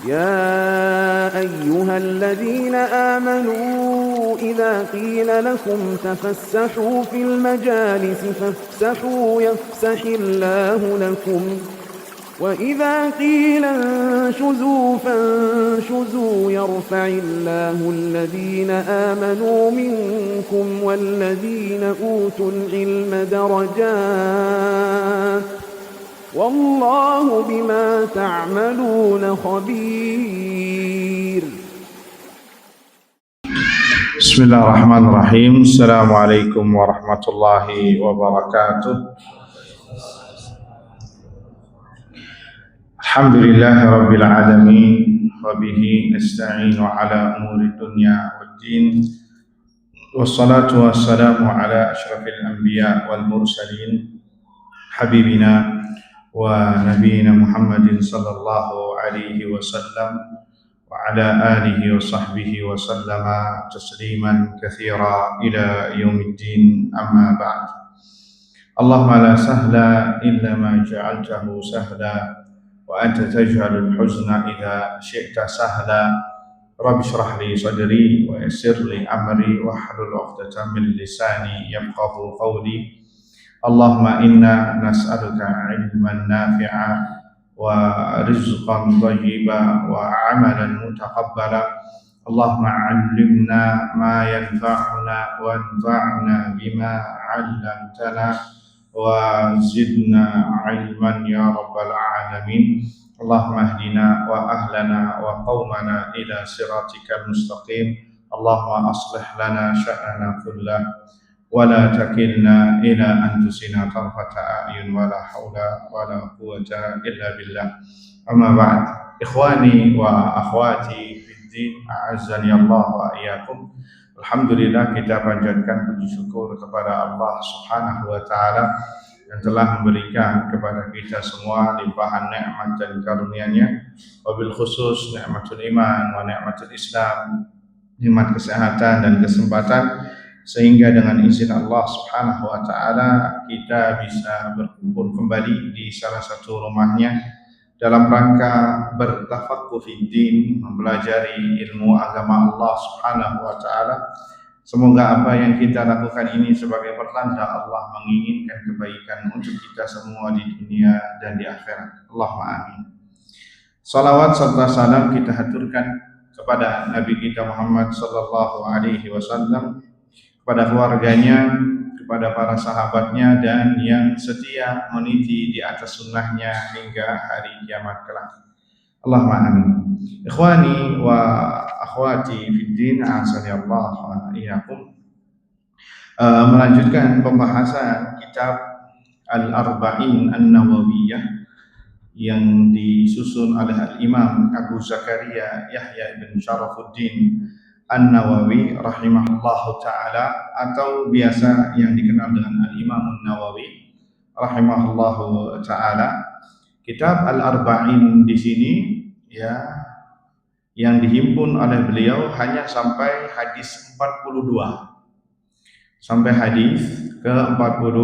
يا أيها الذين آمنوا إذا قيل لكم تفسحوا في المجالس فافسحوا يفسح الله لكم وإذا قيل انشزوا فانشزوا يرفع الله الذين آمنوا منكم والذين أوتوا العلم درجات والله بما تعملون خبير. بسم الله الرحمن الرحيم. السلام عليكم ورحمة الله وبركاته. الحمد لله رب العالمين وبه نستعين على أمور الدنيا والدين والصلاة والسلام على أشرف الأنبياء والمرسلين حبيبنا ونبينا محمد صلى الله عليه وسلم وعلى آله وصحبه وسلم تسليما كثيرا إلى يوم الدين. أما بعد. اللهم لا سهل إلا ما جعلته سهلا وأنت تجعل الحزن إذا شئت سهلا. رب اشرح لي صدري ويسر لي أمري واحلل عقدة من لساني يفقهوا قولي. اللهم إنا نسألك علما نافعا ورزقا طيبا وعملا متقبلا. اللهم علمنا ما ينفعنا وانفعنا بما علمتنا وزدنا علما يا رب العالمين. اللهم اهدنا وأهلنا وقومنا إلى صراطك المستقيم. اللهم أصلح لنا شأننا كله ولا تكلنا إلى أنفسنا طرفة أعين ولا حول ولا قوة إلا بالله. أما بعد. إخواني وأخواتي في الدين أعزني الله وإياكم. Alhamdulillah, kita panjatkan puji syukur kepada Allah Subhanahu wa taala yang telah memberikan kepada kita semua limpahan nikmat dan karunia-Nya, wabil khusus nikmatul iman wa nikmatul Islam, nikmat kesehatan dan kesempatan, sehingga dengan izin Allah Subhanahu wa taala kita bisa berkumpul kembali di salah satu rumahnya dalam rangka bertafaqquh fid din, mempelajari ilmu agama Allah Subhanahu wa taala. Semoga apa yang kita lakukan ini sebagai pertanda Allah menginginkan kebaikan untuk kita semua di dunia dan di akhirat. Allahumma amin. Salawat serta salam kita haturkan kepada Nabi kita Muhammad sallallahu alaihi wasallam, kepada keluarganya, kepada para sahabatnya, dan yang setia meniti di atas sunnahnya hingga hari kiamat kelak. Allahumma amin. Ikhwani wa akhwati fid din, a'azani Allah wa iyyakum. Melanjutkan pembahasan kitab Al-Arba'in An-Nawawiyah yang disusun oleh Al-Imam Abu Zakaria Yahya ibn Sharafuddin An-Nawawi rahimahullahu ta'ala, atau biasa yang dikenal dengan Al-Imam An-Nawawi rahimahullahu ta'ala. Kitab Al-Arba'in di sini ya, yang dihimpun oleh beliau hanya sampai hadis 42. Sampai hadis ke-42.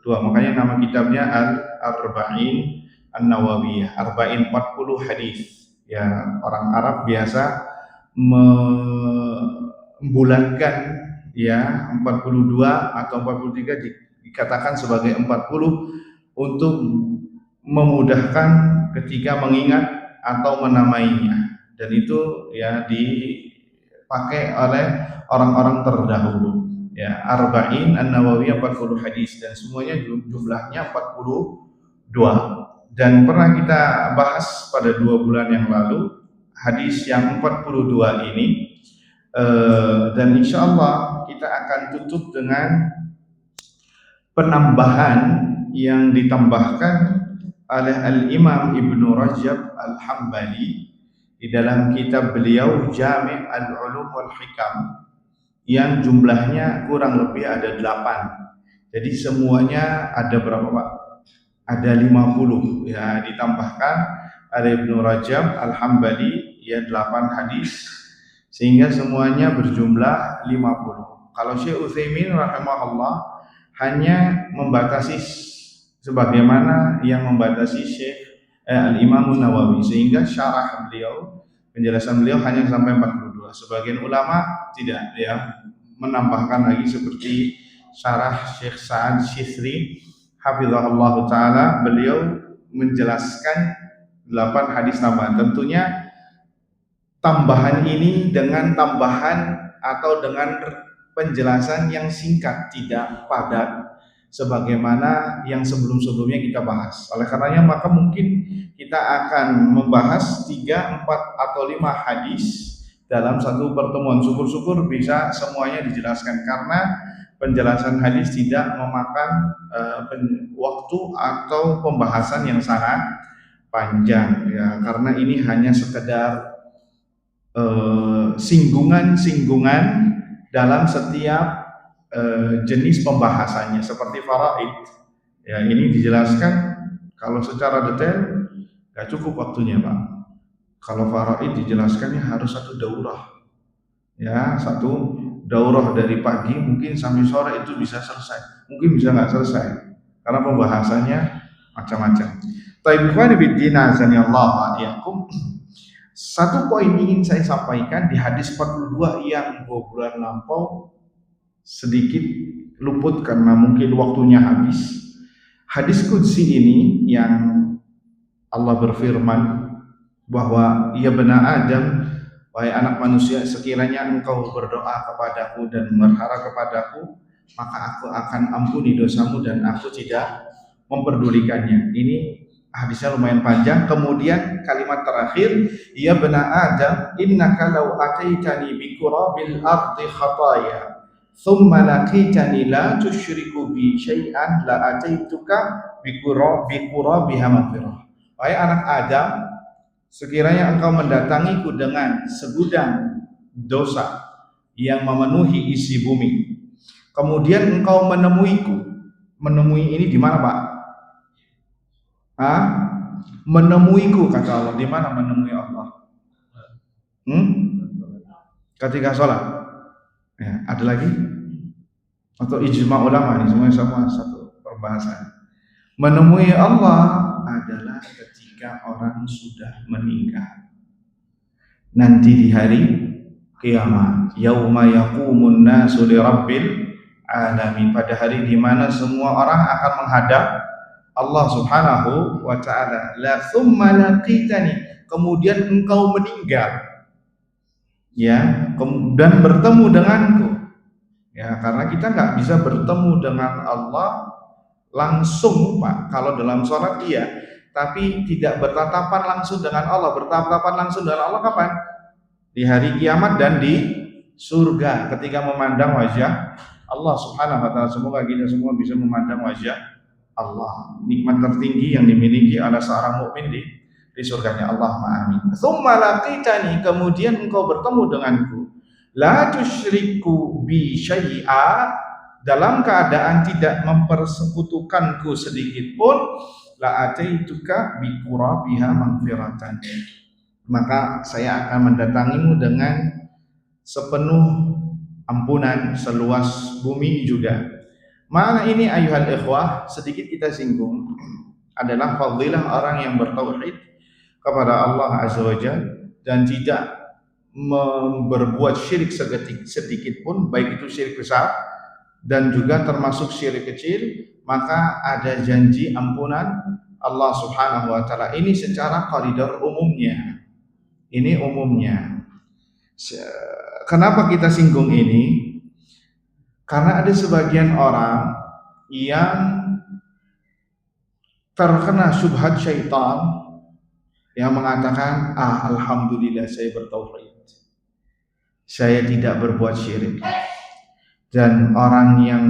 Makanya nama kitabnya Al-Arba'in An-Nawawiyah. Arba'in 40 hadis. Ya, orang Arab biasa membulatkan ya 42 atau 43 dikatakan sebagai 40 untuk memudahkan ketika mengingat atau menamainya, dan itu ya dipakai oleh orang-orang terdahulu ya. Arba'in An-Nawawiyah 40 hadis, dan semuanya jumlahnya 42, dan pernah kita bahas pada 2 bulan yang lalu hadis yang 42 ini, dan insya Allah kita akan tutup dengan penambahan yang ditambahkan oleh Al-Imam Ibnu Rajab Al-Hambali di dalam kitab beliau Jami' Al-Ulum wal Hikam, yang jumlahnya kurang lebih ada 8. Jadi semuanya ada berapa Pak? Ada 50 ya, ditambahkan oleh Ibnu Rajab Al-Hambali ya 8 hadis, sehingga semuanya berjumlah 50. Kalau Syekh Utsaimin rahimahullah hanya membatasi sebagaimana yang membatasi Syekh Al-Imam Nawawi, sehingga syarah beliau, penjelasan beliau hanya sampai 42. Sebagian ulama tidak menambahkan lagi seperti syarah Syekh Sa'ad Syithri hafizahullah taala, beliau menjelaskan 8 hadis tambahan. Tentunya tambahan ini dengan tambahan atau dengan penjelasan yang singkat, tidak padat sebagaimana yang sebelum-sebelumnya kita bahas. Oleh karenanya maka mungkin kita akan membahas 3, 4 atau 5 hadis dalam satu pertemuan. Syukur-syukur bisa semuanya dijelaskan, karena penjelasan hadis tidak memakan waktu atau pembahasan yang sangat panjang ya, karena ini hanya sekedar singgungan-singgungan dalam setiap jenis pembahasannya, seperti faraid ya. Ini dijelaskan kalau secara detail gak cukup waktunya Pak. Kalau faraid dijelaskannya harus satu daurah ya, satu daurah dari pagi mungkin sampai sore itu bisa selesai, mungkin bisa nggak selesai karena pembahasannya macam-macam. Satu poin ingin saya sampaikan di hadis 42 yang bulan lampau sedikit luput karena mungkin waktunya habis. Hadis qudsi ini yang Allah berfirman bahwa ya bani Adam, wahai anak manusia, sekiranya engkau berdoa kepadaku dan berharap kepadaku, maka aku akan ampuni dosamu dan aku tidak memperdulikannya. Ini hadisnya lumayan panjang. Kemudian kalimat terakhir, ya bani Adam, innaka law ataitani bi qurabil ardi khataya thumma laqitani la tusyriku bi syai'an la ataituka bi qurabiha maghfirah. Wahai anak Adam, sekiranya engkau mendatangiku dengan segudang dosa yang memenuhi isi bumi, kemudian engkau menemui ini di mana Pak? Menemuiku, kata Allah. Di mana menemui Allah? Ketika sholat. Ya, ada lagi? Atau ijma ulama ini semua satu perbahasan. Menemui Allah adalah ketika orang sudah meninggal. Nanti di hari kiamat, yauma yaqumun nasu li rabbil alamin, pada hari di mana semua orang akan menghadap Allah Subhanahu wa taala. La thumma laqitani, kemudian engkau meninggal ya, dan bertemu denganku ya, karena kita nggak bisa bertemu dengan Allah langsung Pak. Kalau dalam sholat iya, tapi tidak bertatapan langsung dengan Allah. Bertatapan langsung dengan Allah kapan? Di hari kiamat dan di surga ketika memandang wajah Allah Subhanahu wa taala. Semoga kita semua bisa memandang wajah Allah, nikmat tertinggi yang dimiliki oleh seorang mukmin di surganya Allah. Amin. Tsumma laqitani, kemudian engkau bertemu denganku, la tusyriku bi syai'a, dalam keadaan tidak mempersekutukanku sedikit pun, la ataituka bi qurabiha maghfiratan, maka saya akan mendatangimu dengan sepenuh ampunan seluas bumi juga. Mana ini ayuhal ikhwah, sedikit kita singgung, adalah fadilah orang yang bertauhid kepada Allah Azza wa Jalla dan tidak berbuat syirik sedikit pun, baik itu syirik besar dan juga termasuk syirik kecil, maka ada janji ampunan Allah Subhanahu wa taala. Ini secara koridor umumnya. Ini umumnya. Kenapa kita singgung ini? Karena ada sebagian orang yang terkena syubhat syaitan yang mengatakan, alhamdulillah saya bertauhid, saya tidak berbuat syirik. Dan orang yang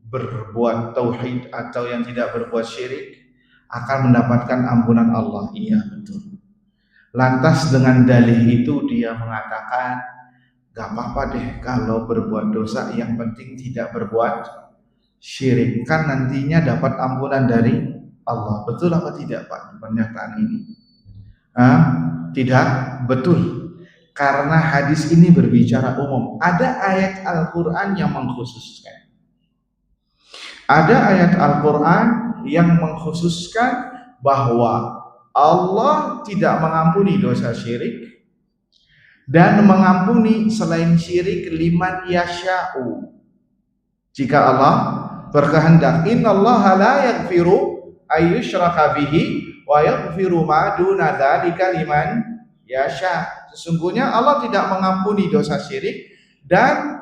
berbuat tauhid atau yang tidak berbuat syirik akan mendapatkan ampunan Allah. Iya, betul. Lantas dengan dalih itu dia mengatakan, gak apa-apa deh kalau berbuat dosa, yang penting tidak berbuat syirik, kan nantinya dapat ampunan dari Allah. Betul apa tidak Pak pernyataan ini? Tidak betul, karena hadis ini berbicara umum. Ada ayat Al-Quran yang mengkhususkan. Ada ayat Al-Quran yang mengkhususkan bahwa Allah tidak mengampuni dosa syirik dan mengampuni selain syirik liman yasha'u. Jika Allah berkehendak, innallaha la yaghfiru ayyushraka bihi wa yaghfiru ma duna dzalika liman yasha. Sesungguhnya Allah tidak mengampuni dosa syirik dan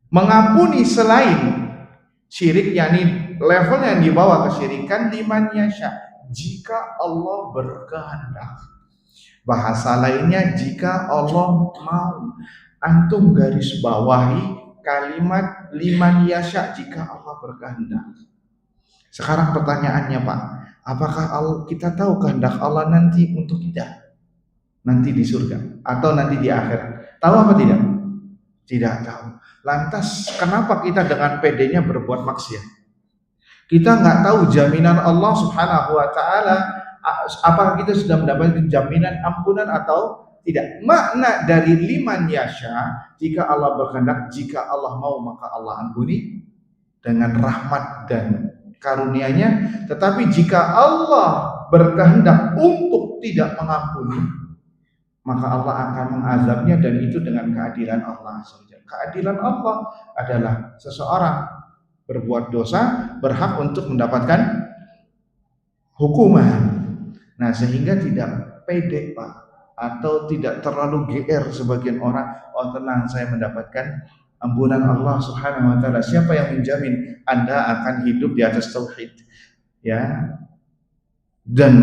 mengampuni selain syirik, yakni level yang dibawa kesyirikan, liman yasha, jika Allah berkehendak. Bahasa lainnya, jika Allah mau. Antum garis bawahi kalimat liman yasha, jika Allah berkehendak. Sekarang pertanyaannya Pak, apakah kita tahu kehendak Allah nanti untuk kita? Nanti di surga atau nanti di akhirat? Tahu apa tidak? Tidak tahu. Lantas kenapa kita dengan pedenya berbuat maksiat? Kita nggak tahu jaminan Allah Subhanahu wa ta'ala, apakah kita sudah mendapatkan jaminan ampunan atau tidak. Makna dari liman yasha, jika Allah berkehendak, jika Allah mau maka Allah ampuni dengan rahmat dan karunia-Nya. Tetapi jika Allah berkehendak untuk tidak mengampuni, maka Allah akan mengazabnya, dan itu dengan keadilan Allah. Keadilan Allah adalah seseorang berbuat dosa berhak untuk mendapatkan hukuman. Nah, sehingga tidak pede Pak, atau tidak terlalu GR sebagian orang, oh tenang saya mendapatkan ampunan Allah Subhanahu wa ta'ala. Siapa yang menjamin Anda akan hidup di atas tauhid? Ya. Dan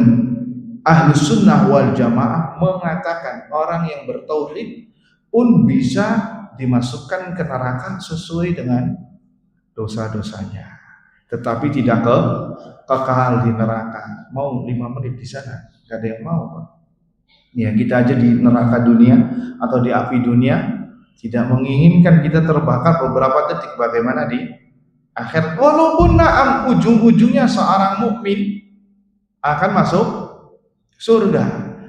Ahlus Sunnah wal Jamaah mengatakan orang yang bertauhid pun bisa dimasukkan ke neraka sesuai dengan dosa-dosanya, tetapi tidak kekal di neraka. Mau 5 menit di sana, gak ada yang mau Pak. Ya, kita aja di neraka dunia atau di api dunia tidak menginginkan kita terbakar beberapa detik, bagaimana di akhirat. Walaupun naam ujung-ujungnya seorang mukmin akan masuk surga,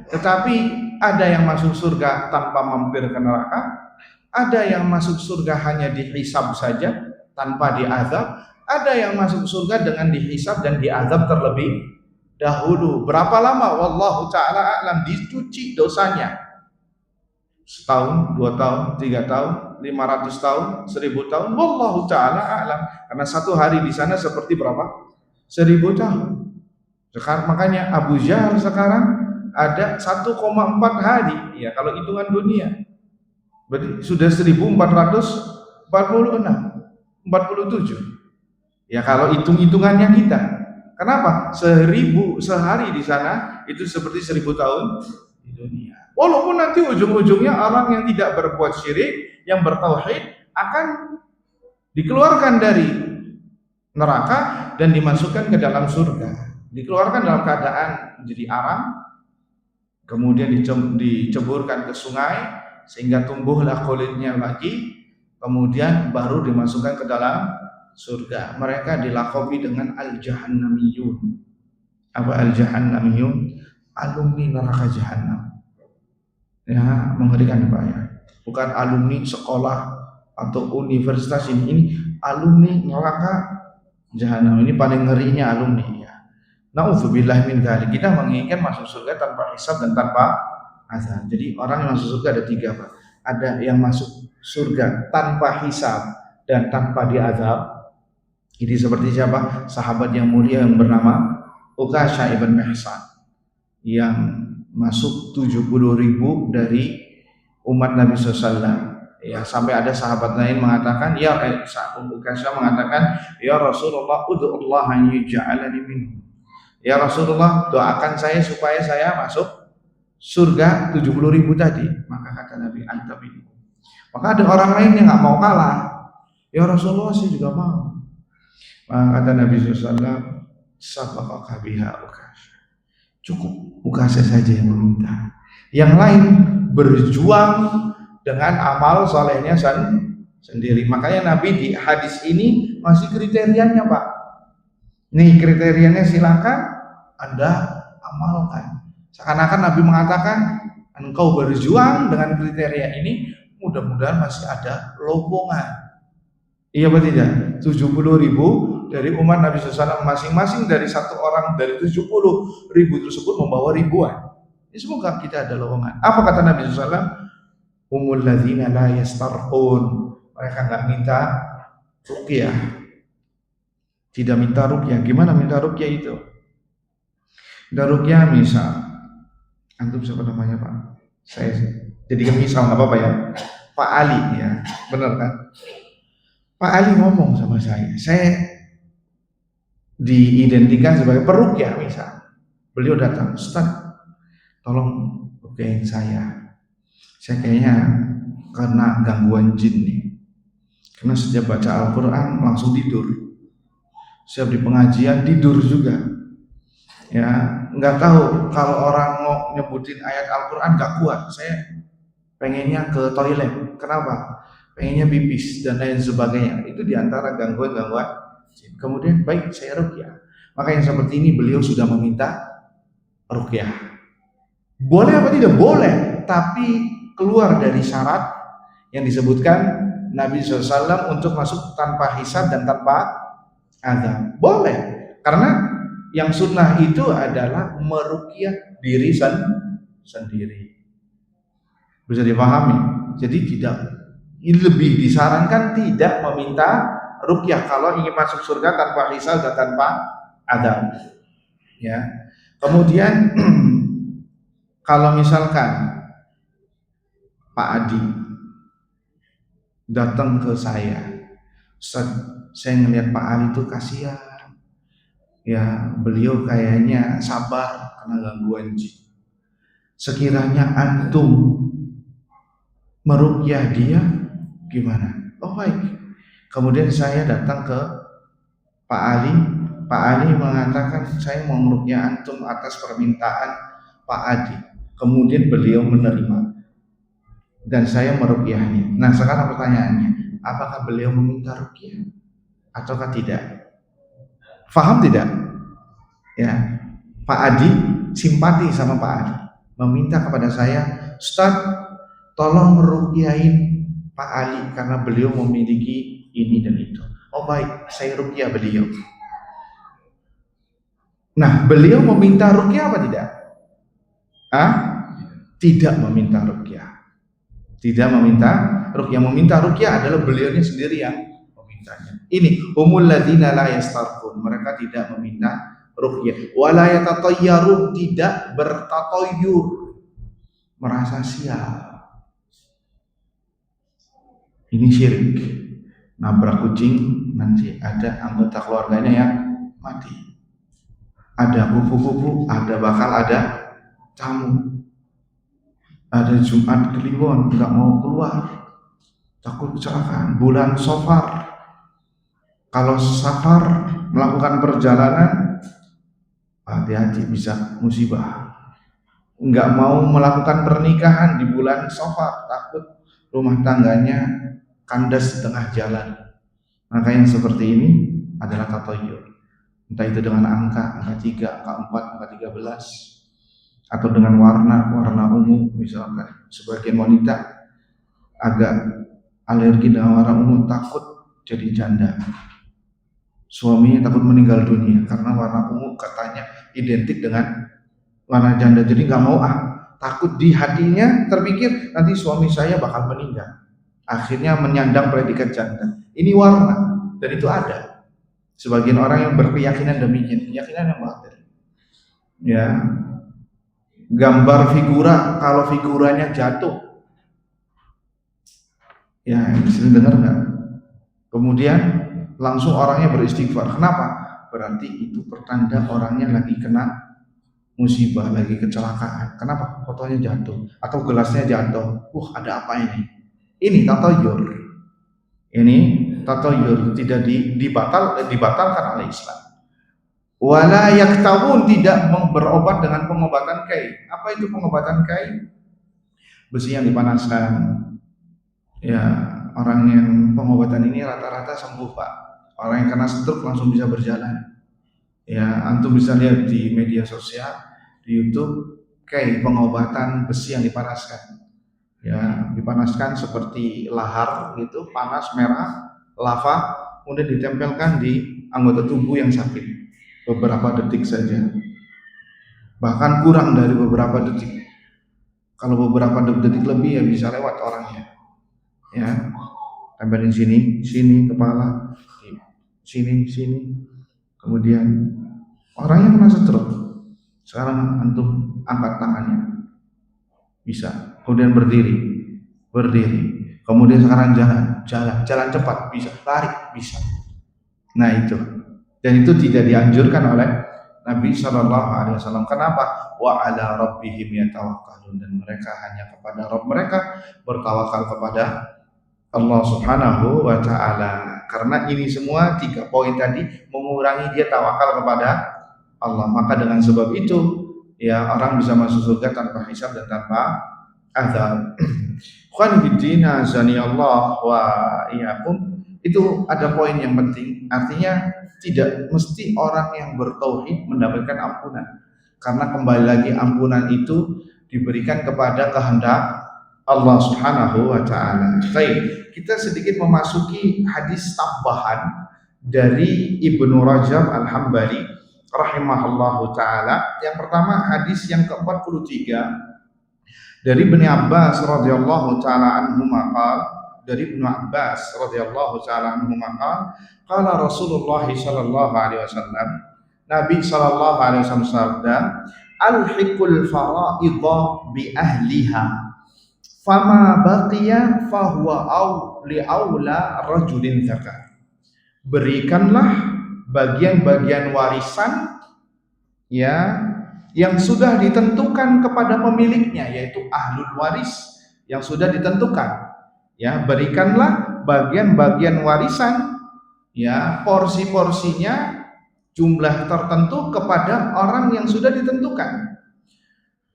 tetapi ada yang masuk surga tanpa mampir ke neraka, ada yang masuk surga hanya dihisab saja tanpa diazab, ada yang masuk surga dengan dihisab dan diazab terlebih dahulu. Berapa lama? Wallahu ta'ala a'lam. Dicuci dosanya setahun, 2 tahun, 3 tahun, 500 tahun, 1000 tahun, wallahu ta'ala a'lam. Karena satu hari di sana seperti berapa? 1000 tahun. Sekarang makanya Abu Jahal sekarang ada 1,4 hari ya kalau hitungan dunia. Berarti sudah 1446, 47. Ya kalau hitung-hitungannya kita. Kenapa? 1000 sehari di sana itu seperti 1000 tahun di dunia. Walaupun nanti ujung-ujungnya orang yang tidak berbuat syirik, yang bertauhid akan dikeluarkan dari neraka dan dimasukkan ke dalam surga. Dikeluarkan dalam keadaan menjadi arang, kemudian diceburkan ke sungai sehingga tumbuhlah kulitnya lagi, kemudian baru dimasukkan ke dalam surga. Mereka dilakabi dengan al-jahannamiyun. Apa al-jahannamiyun? Alumni neraka jahanam. Ya, mengerikan Pak ya. Bukan alumni sekolah atau universitas ini alumni neraka jahanam. Ini paling ngerinya alumni ya. Na'udzubillah min dzalik. Kita menginginkan masuk surga tanpa hisab dan tanpa azab. Jadi orang yang masuk surga ada 3 Pak. Ada yang masuk surga tanpa hisab dan tanpa diazab. Ini seperti siapa? Sahabat yang mulia yang bernama Uqasyah ibn Mihsan, yang masuk 70.000 dari umat Nabi SAW. Ya, sampai ada sahabat lain mengatakan, Uqasyah mengatakan, ya Rasulullah, ud'ullah an yuj'alani minhum. Ya Rasulullah, doakan saya supaya saya masuk surga 70.000 tadi. Maka kata Nabi, anta minhum. Maka ada orang lain yang nggak mau kalah. Ya Rasulullah, saya juga mau. Maka kata Nabi SAW, sabaqaka biha Uqasyah. Cukup, Uqasyah saja yang meminta. Yang lain berjuang dengan amal solehnya sendiri. Makanya Nabi di hadis ini masih kriterianya Pak. Nih kriterianya, silakan Anda amalkan. Seakan-akan Nabi mengatakan, engkau berjuang dengan kriteria ini, mudah-mudahan masih ada lowongan. Iya atau tidak? 70.000 dari umat Nabi SAW, masing-masing dari satu orang dari 70.000 tersebut membawa ribuan. Ini semoga kita ada lowongan. Apa kata Nabi SAW? Humul ladzina la yastarqun. Mereka nggak minta ruqyah. Tidak minta ruqyah. Gimana minta ruqyah itu? Minta ruqyah misal, antum siapa namanya Pak? Saya jadikan misal nggak apa-apa ya. Pak Ali ya, benar kan? Pak Ali ngomong sama saya diidentikan sebagai peruqyah misal. Beliau datang, Ustaz, tolong ruqyahin saya. Saya kayaknya kena gangguan jin nih. Karena sejak baca Al-Quran langsung tidur. Setiap di pengajian tidur juga. Ya, nggak tahu kalau orang mau nyebutin ayat Al-Quran nggak kuat. Saya pengennya ke toilet. Kenapa? Pengennya pipis dan lain sebagainya. Itu diantara gangguan-gangguan jin. Kemudian baik saya ruqyah. Maka yang seperti ini beliau sudah meminta ruqyah. Boleh apa tidak? Boleh. Tapi keluar dari syarat yang disebutkan Nabi SAW untuk masuk tanpa hisab dan tanpa azab. Boleh. Karena yang sunnah itu adalah meruqyah diri sendiri. Bisa dipahami? Jadi ini lebih disarankan tidak meminta ruqyah kalau ingin masuk surga tanpa hisab dan tanpa azab. Ya. Kemudian kalau misalkan Pak Adi datang ke saya, Ustaz, saya ngelihat Pak Ali itu kasihan. Ya, beliau kayaknya sabar karena gangguan jin. Sekiranya antum meruqyah dia, gimana? Oh baik. Kemudian saya datang ke Pak Ali. Pak Ali mengatakan saya mau meruqyah antum atas permintaan Pak Adi. Kemudian beliau menerima dan saya meruqyahnya. Nah sekarang pertanyaannya, apakah beliau meminta ruqyah ataukah tidak? Faham tidak? Ya, Pak Adi simpati sama Pak Adi, meminta kepada saya, Ustaz, tolong meruqyahin Pak Ali karena beliau memiliki ini dan itu. Oh baik, saya ruqyah beliau. Nah, beliau meminta ruqyah apa tidak? Tidak meminta ruqyah. Tidak meminta ruqyah. Meminta ruqyah adalah beliaunya sendiri yang memintanya. Ini humul ladzina la yastarqun. Mereka tidak meminta ruqyah. Wala yatatayyarun, tidak bertatoyur, merasa sial. Ini syirik. Nabrak kucing, nanti ada anggota keluarganya yang mati. Ada kupu-kupu, bakal ada tamu. Ada Jumat Kliwon, nggak mau keluar, takut kecelakaan. Bulan Safar, kalau safar melakukan perjalanan, hati-hati bisa musibah. Nggak mau melakukan pernikahan di bulan Safar, takut rumah tangganya kandas di tengah jalan. Maka yang seperti ini adalah tatoyur. Entah itu dengan angka 3, angka 4, angka 13, atau dengan warna ungu. Misalkan sebagian wanita agak alergi dengan warna ungu, takut jadi janda. Suaminya takut meninggal dunia karena warna ungu katanya identik dengan warna janda. Jadi nggak mau takut di hatinya terpikir nanti suami saya bakal meninggal. Akhirnya menyandang predikat janda. Ini warna, dan itu ada. Sebagian orang yang berkeyakinan demikian, keyakinan yang batil. Ya, gambar figura, kalau figuranya jatuh, ya bisa dengar nggak? Kemudian langsung orangnya beristighfar. Kenapa? Berarti itu pertanda orangnya lagi kena musibah, lagi kecelakaan. Kenapa? Fotonya jatuh atau gelasnya jatuh. Ada apa ini? Ini tatoyur. Ini tatoyur, tidak dibatalkan oleh Islam. Wala yaktawun, tidak berobat dengan pengobatan kai. Apa itu pengobatan kai? Besi yang dipanaskan. Ya, orang yang pengobatan ini rata-rata sembuh, Pak. Orang yang kena stroke langsung bisa berjalan. Ya, antum bisa lihat di media sosial, di YouTube, kai pengobatan besi yang dipanaskan. Ya, dipanaskan seperti lahar gitu, panas merah, lava, kemudian ditempelkan di anggota tubuh yang sakit beberapa detik saja, bahkan kurang dari beberapa detik. Kalau beberapa detik lebih ya bisa lewat orangnya, ya. Tempelin sini kepala, sini, kemudian orangnya kena stroke. Sekarang antum angkat tangannya, bisa. Kemudian berdiri, kemudian sekarang jalan cepat, bisa. Lari, bisa. Nah itu, dan itu tidak dianjurkan oleh Nabi Shallallahu Alaihi Wasallam. Kenapa? Wa ala rabbihim yatawakkalun, dan mereka hanya kepada Rabb mereka bertawakal kepada Allah Subhanahu wa Ta'ala. Karena ini semua 3 poin tadi mengurangi dia tawakal kepada Allah. Maka dengan sebab itu ya orang bisa masuk surga tanpa hisab dan tanpa azab. Khonifiddina azani Allah wa iyyakum. Itu ada poin yang penting. Artinya tidak mesti orang yang bertauhid mendapatkan ampunan, karena kembali lagi ampunan itu diberikan kepada kehendak Allah Subhanahu wa Ta'ala. Baik, kita sedikit memasuki hadis tambahan dari Ibnu Rajab Al-Hambali rahimahullahu ta'ala. Yang pertama hadis yang ke-43 dari Ibnu Abbas radhiyallahu ta'ala anhu maqal, dari Ibnu Abbas radhiyallahu ta'ala anhu maqal, qala Rasulullah sallallahu alaihi wasallam, Nabi sallallahu alaihi wasallam sabda, alhiqul fara'idha bi ahliha, fama baqiya fahuwa li'aula rajulin zakar. Berikanlah bagian-bagian warisan ya yang sudah ditentukan kepada pemiliknya, yaitu ahlul waris yang sudah ditentukan. Ya, berikanlah bagian-bagian warisan ya, porsi-porsinya jumlah tertentu kepada orang yang sudah ditentukan.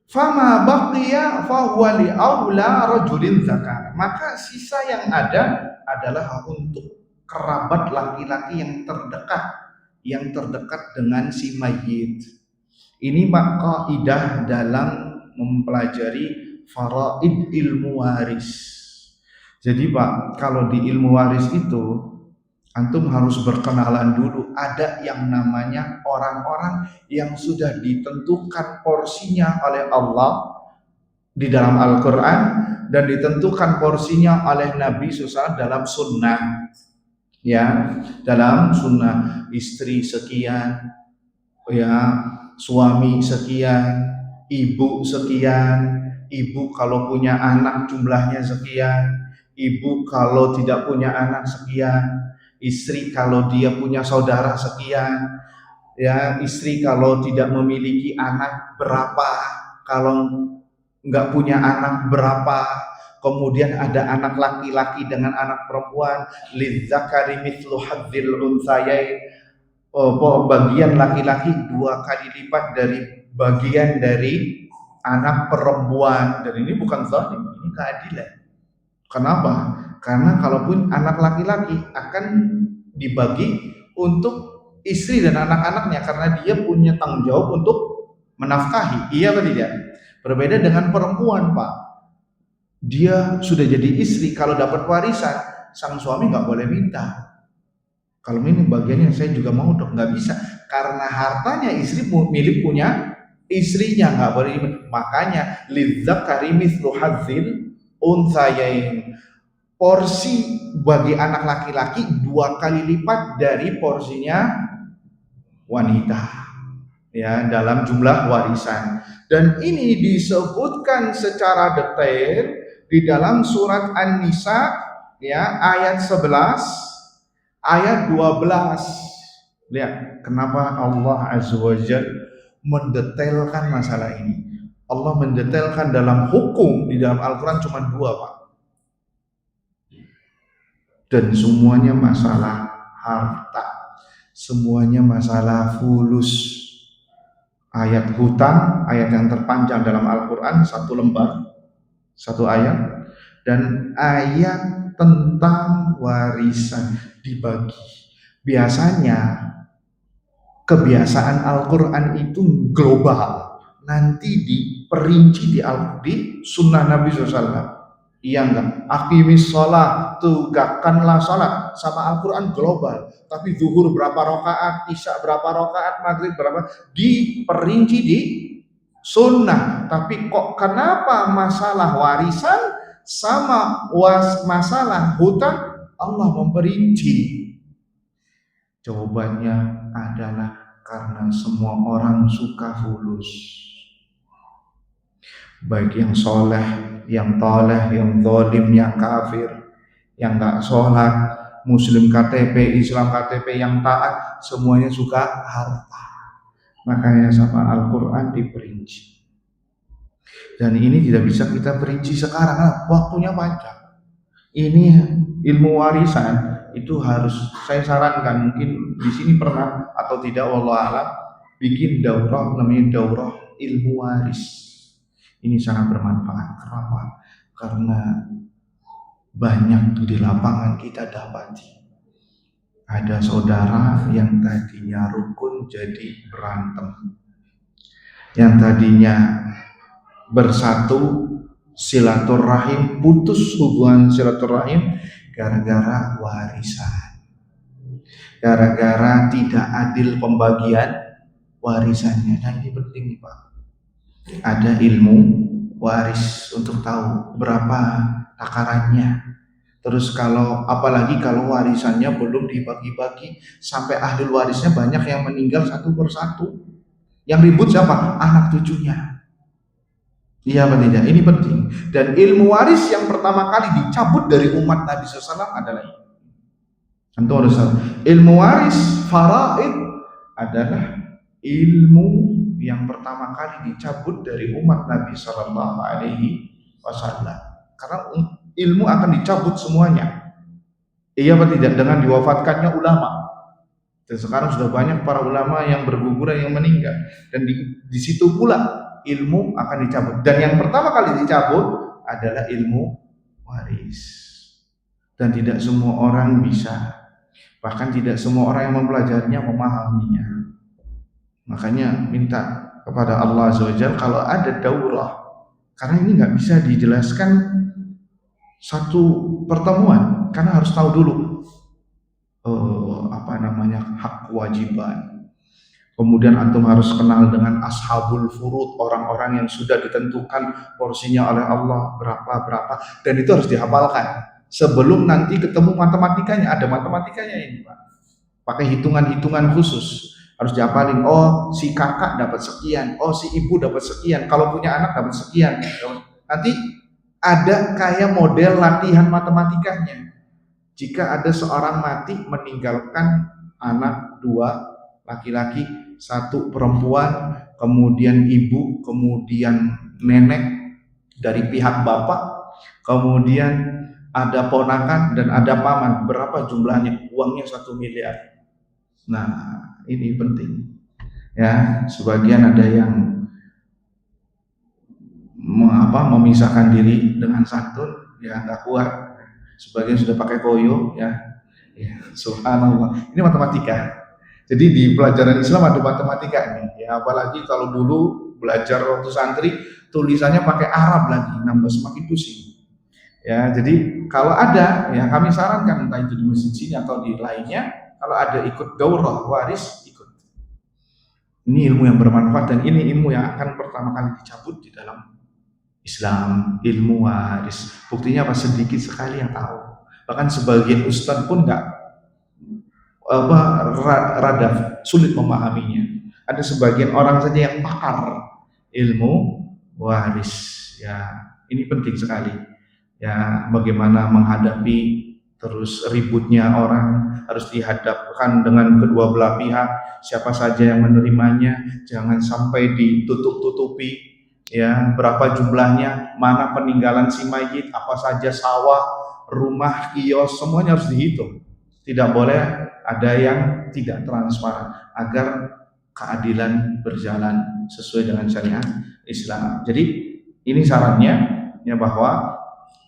Fama baqiya fahuwa li aula rajulin zakar. Maka sisa yang ada adalah untuk kerabat laki-laki yang terdekat dengan si mayit. Ini kaidah dalam mempelajari faraid ilmu waris. Jadi Pak, kalau di ilmu waris itu antum harus berkenalan dulu. Ada yang namanya orang-orang yang sudah ditentukan porsinya oleh Allah di dalam Al-Quran dan ditentukan porsinya oleh Nabi SAW dalam sunnah. Ya, dalam sunnah istri sekian, ya suami sekian, ibu sekian, ibu kalau punya anak jumlahnya sekian, ibu kalau tidak punya anak sekian, istri kalau dia punya saudara sekian, ya istri kalau tidak memiliki anak berapa, kalau nggak punya anak berapa, kemudian ada anak laki-laki dengan anak perempuan, lidzakari mithlu hadzil unthayain, bagian laki-laki 2 kali lipat dari bagian dari anak perempuan. Dan ini bukan zalim, ini keadilan. Kenapa? Karena kalaupun anak laki-laki akan dibagi untuk istri dan anak-anaknya, karena dia punya tanggung jawab untuk menafkahi. Iya atau tidak? Berbeda dengan perempuan, Pak. Dia sudah jadi istri, kalau dapat warisan, sang suami nggak boleh minta. Kalau ini bagiannya saya juga mau dong, nggak bisa. Karena hartanya istri milik punya istrinya, nggak boleh. Makanya lidzakari mithlu hadzil unthayain, porsi bagi anak laki-laki 2 kali lipat dari porsinya wanita ya dalam jumlah warisan. Dan ini disebutkan secara detail di dalam surat An-Nisa ya ayat 11 ayat 12. Lihat kenapa Allah Azza wa Jalla mendetailkan masalah ini. Allah mendetailkan dalam hukum di dalam Al-Quran cuma 2, Pak. Dan semuanya masalah harta, semuanya masalah fulus. Ayat hutang, ayat yang terpanjang dalam Al-Quran, 1 lembar, 1 ayat. Dan ayat tentang warisan dibagi. Biasanya kebiasaan Al-Quran itu global, nanti diperinci di sunnah Nabi SAW. Iya enggak? Aqimis sholat, tegakkanlah sholat. Sama Al-Quran global. Tapi zuhur berapa rakaat, isya berapa rakaat, maghrib berapa, diperinci di sunnah. Tapi kok kenapa masalah warisan sama masalah hutang Allah memperinci? Jawabannya adalah karena semua orang suka fulus. Baik yang soleh, yang toleh, yang zalim, yang kafir, yang nggak sholat, muslim KTP, Islam KTP, yang taat, semuanya suka harta. Makanya sama Al-Quran diperinci. Dan ini tidak bisa kita perinci sekarang, waktunya panjang. Ini ilmu warisan itu harus saya sarankan, mungkin di sini pernah atau tidak, wallahu a'lam, bikin daurah namanya daurah ilmu waris. Ini sangat bermanfaat. Kenapa? Karena banyak di lapangan kita dapati ada saudara yang tadinya rukun jadi berantem, yang tadinya bersatu silaturahim putus hubungan silaturahim gara-gara warisan, gara-gara tidak adil pembagian warisannya. Dan ini penting nih Pak, ada ilmu waris untuk tahu berapa takarannya. Terus kalau apalagi kalau warisannya belum dibagi-bagi sampai ahli warisnya banyak yang meninggal satu persatu, yang ribut siapa? Anak cucunya. Iya apa tidak? Ini penting. Dan ilmu waris yang pertama kali dicabut dari umat Nabi SAW adalah ini. Tentu harus ilmu waris faraid adalah ilmu yang pertama kali dicabut dari umat Nabi Sallallahu Alaihi Wasallam. Karena ilmu akan dicabut semuanya. Iya apa tidak? Dengan diwafatkannya ulama. Dan sekarang sudah banyak para ulama yang berguguran, yang meninggal. Dan di situ pula ilmu akan dicabut. Dan yang pertama kali dicabut adalah ilmu waris. Dan tidak semua orang bisa. Bahkan tidak semua orang yang mempelajarinya memahaminya. Makanya minta kepada Allah Azza wa Jalla kalau ada daurah, karena ini nggak bisa dijelaskan satu pertemuan, karena harus tahu dulu hak kewajiban. Kemudian antum harus kenal dengan ashabul furud, orang-orang yang sudah ditentukan porsinya oleh Allah berapa, dan itu harus dihafalkan sebelum nanti ketemu matematikanya. Ada matematikanya ini Pak, pakai hitungan-hitungan khusus. Harus dihafalin, oh si kakak dapat sekian, oh si ibu dapat sekian, kalau punya anak dapat sekian. Nanti ada kayak model latihan matematikanya. Jika ada seorang mati meninggalkan anak 2 laki-laki, 1 perempuan, kemudian ibu, kemudian nenek dari pihak bapak, kemudian ada ponakan dan ada paman, berapa jumlahnya? Uangnya 1 miliar. Nah, ini penting ya. Sebagian ada yang memisahkan diri dengan santun, ya nggak kuat. Sebagian sudah pakai koyo, ya subhanallah. Ini matematika. Jadi di pelajaran Islam ada matematika nih, ya apalagi kalau dulu belajar waktu santri tulisannya pakai Arab lagi, nambah semakin pusing. Ya, jadi kalau ada, ya kami sarankan entah itu di masjid sini atau di lainnya, kalau ada ikut daurah waris, ikut. Ini ilmu yang bermanfaat dan ini ilmu yang akan pertama kali dicabut di dalam Islam, ilmu waris. Buktinya apa? Sedikit sekali yang tahu. Bahkan sebagian ustadz pun rada sulit memahaminya. Ada sebagian orang saja yang pakar ilmu waris. Ya, ini penting sekali. Ya, bagaimana menghadapi terus ributnya orang, harus dihadapkan dengan kedua belah pihak, siapa saja yang menerimanya, jangan sampai ditutup-tutupi, ya berapa jumlahnya, mana peninggalan si mayit, apa saja sawah, rumah, kios, semuanya harus dihitung. Tidak boleh ada yang tidak transparan agar keadilan berjalan sesuai dengan syariat Islam. Jadi ini sarannya, ya bahwa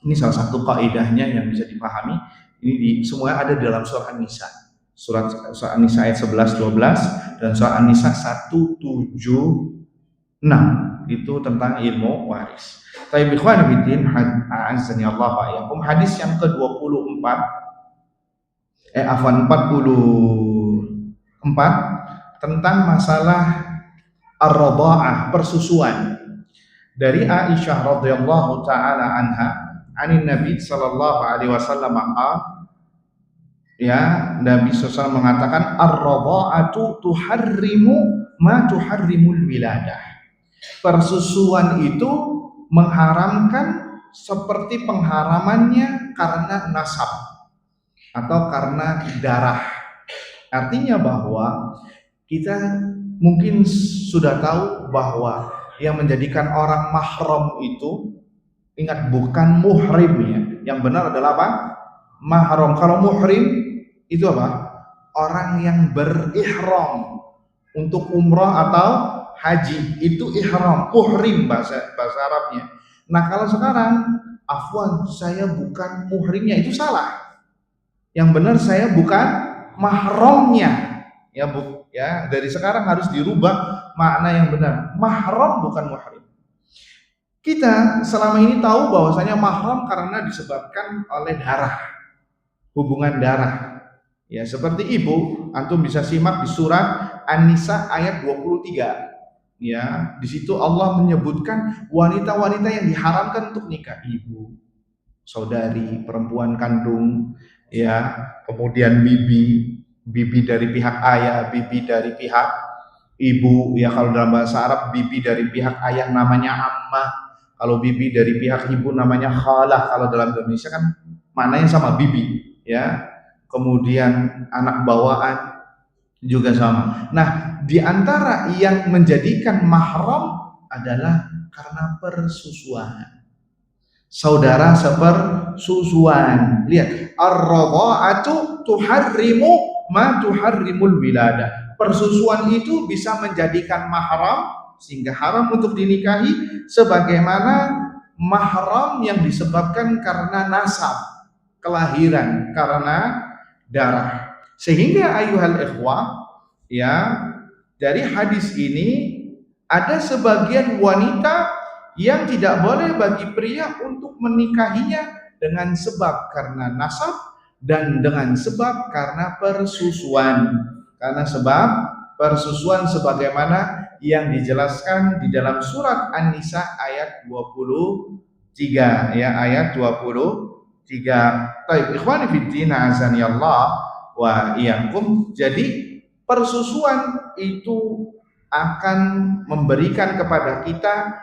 ini salah satu kaidahnya yang bisa dipahami. Ini semua ada di dalam surah An-Nisa. Surah An-Nisa ayat 11, 12 dan surah An-Nisa 176. itu tentang ilmu waris. Tapi ikhwan fillah, a'azzani Allah wa iyyakum, hadis yang ke-24 44 tentang masalah ar-radha'ah, persusuan, dari Aisyah radhiyallahu taala anha, anin Nabi sallallahu alaihi wasallam ya, Nabi SAW mengatakan ar-radha'atu tuharrimu ma tuharrimul wiladah. Persusuan itu mengharamkan seperti pengharamannya karena nasab atau karena darah. Artinya bahwa kita mungkin sudah tahu bahwa yang menjadikan orang mahram itu, ingat, bukan muhrim ya. Yang benar adalah apa? Mahram. Kalau muhrim itu apa? Orang yang berihram untuk umrah atau haji, itu ihram, muhrim bahasa Arabnya. Nah, kalau sekarang afwan, saya bukan muhrimnya, itu salah. Yang benar saya bukan mahramnya. Ya, dari sekarang harus dirubah makna yang benar. Mahram bukan muhrim. Kita selama ini tahu bahwasanya mahram karena disebabkan oleh darah, hubungan darah. Ya, seperti ibu, antum bisa simak di surat An-Nisa ayat 23. Ya, di situ Allah menyebutkan wanita-wanita yang diharamkan untuk nikah, ibu, saudari, perempuan kandung, ya, kemudian bibi dari pihak ayah, bibi dari pihak ibu, ya, kalau dalam bahasa Arab bibi dari pihak ayah namanya ammah, kalau bibi dari pihak ibu namanya khalah, kalau dalam Indonesia kan maknanya sama, bibi, ya. Kemudian anak bawaan juga sama. Nah, di antara yang menjadikan mahram adalah karena persusuan. Saudara sepersusuan. Lihat, ar-radha'atu tuharrimu ma tuharrimul wiladah. Persusuan itu bisa menjadikan mahram sehingga haram untuk dinikahi, sebagaimana mahram yang disebabkan karena nasab, kelahiran, karena darah. Sehingga ayuhal ikhwah, ya, dari hadis ini ada sebagian wanita yang tidak boleh bagi pria untuk menikahinya dengan sebab karena nasab dan dengan sebab karena persusuan. Karena sebab persusuan sebagaimana yang dijelaskan di dalam surat An-Nisa ayat 23, ya, ayat 23. Baik, ikhwani fiddin, azani Allah wa iyyakum. Jadi persusuan itu akan memberikan kepada kita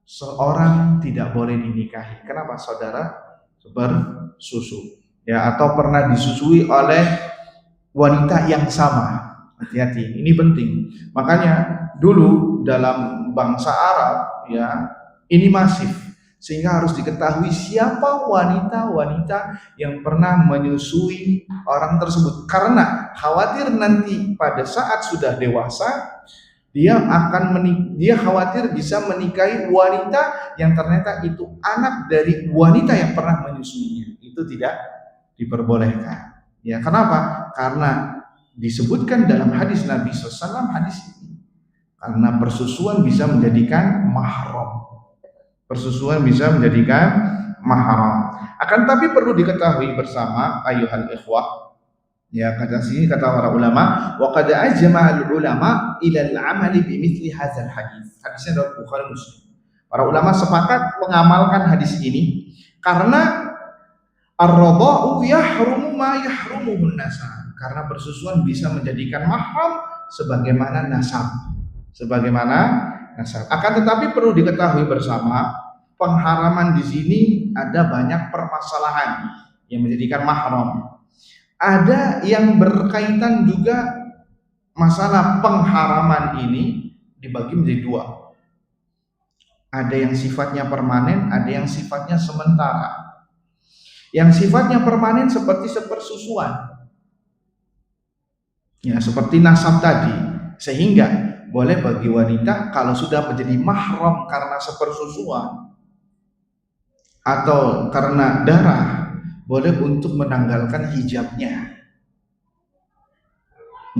seorang tidak boleh dinikahi. Kenapa? Saudara bersusu, ya, atau pernah disusui oleh wanita yang sama. Hati-hati, ini penting. Makanya dulu dalam bangsa Arab, ya, ini masif, sehingga harus diketahui siapa wanita-wanita yang pernah menyusui orang tersebut, karena khawatir nanti pada saat sudah dewasa dia khawatir bisa menikahi wanita yang ternyata itu anak dari wanita yang pernah menyusuinya. Itu tidak diperbolehkan. Ya, kenapa? Karena disebutkan dalam hadis Nabi SAW, hadis ini, karena persusuan bisa menjadikan mahram. Persusuan bisa menjadikan mahram. Akan tapi perlu diketahui bersama ayuhal ikhwah, ya, kata sini kata para ulama, wa qad ajma'al ulama ila al-'amali bi mithli hadzal hadis. Hadisnya dari Bukhari Muslim. Para ulama sepakat mengamalkan hadis ini karena ar-radha'u yahrumu ma yahrumuhu an-nasab. Karena persusuan bisa menjadikan mahram sebagaimana nasab. Akan tetapi perlu diketahui bersama, pengharaman di sini ada banyak permasalahan yang menjadikan mahram. Ada yang berkaitan juga masalah pengharaman ini dibagi menjadi dua. Ada yang sifatnya permanen, ada yang sifatnya sementara. Yang sifatnya permanen seperti sepersusuan, ya, seperti nasab tadi, sehingga boleh bagi wanita kalau sudah menjadi mahram karena sepersusuan atau karena darah, boleh untuk menanggalkan hijabnya,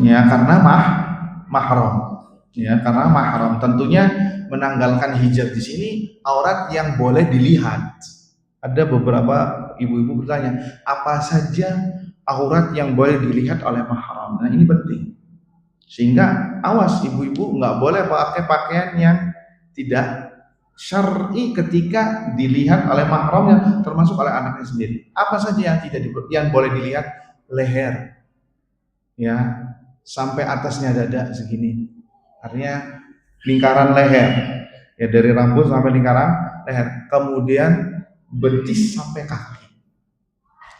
ya, karena mahram. Ya, karena mahram tentunya menanggalkan hijab di sini aurat yang boleh dilihat. Ada beberapa ibu-ibu bertanya, apa saja aurat yang boleh dilihat oleh mahram? Nah, ini penting. Sehingga awas ibu-ibu nggak boleh pakai pakaian yang tidak syar'i ketika dilihat oleh mahramnya, termasuk oleh anaknya sendiri. Apa saja yang yang boleh dilihat? Leher, ya, sampai atasnya dada segini. Artinya lingkaran leher, ya, dari rambut sampai lingkaran leher. Kemudian betis sampai kaki.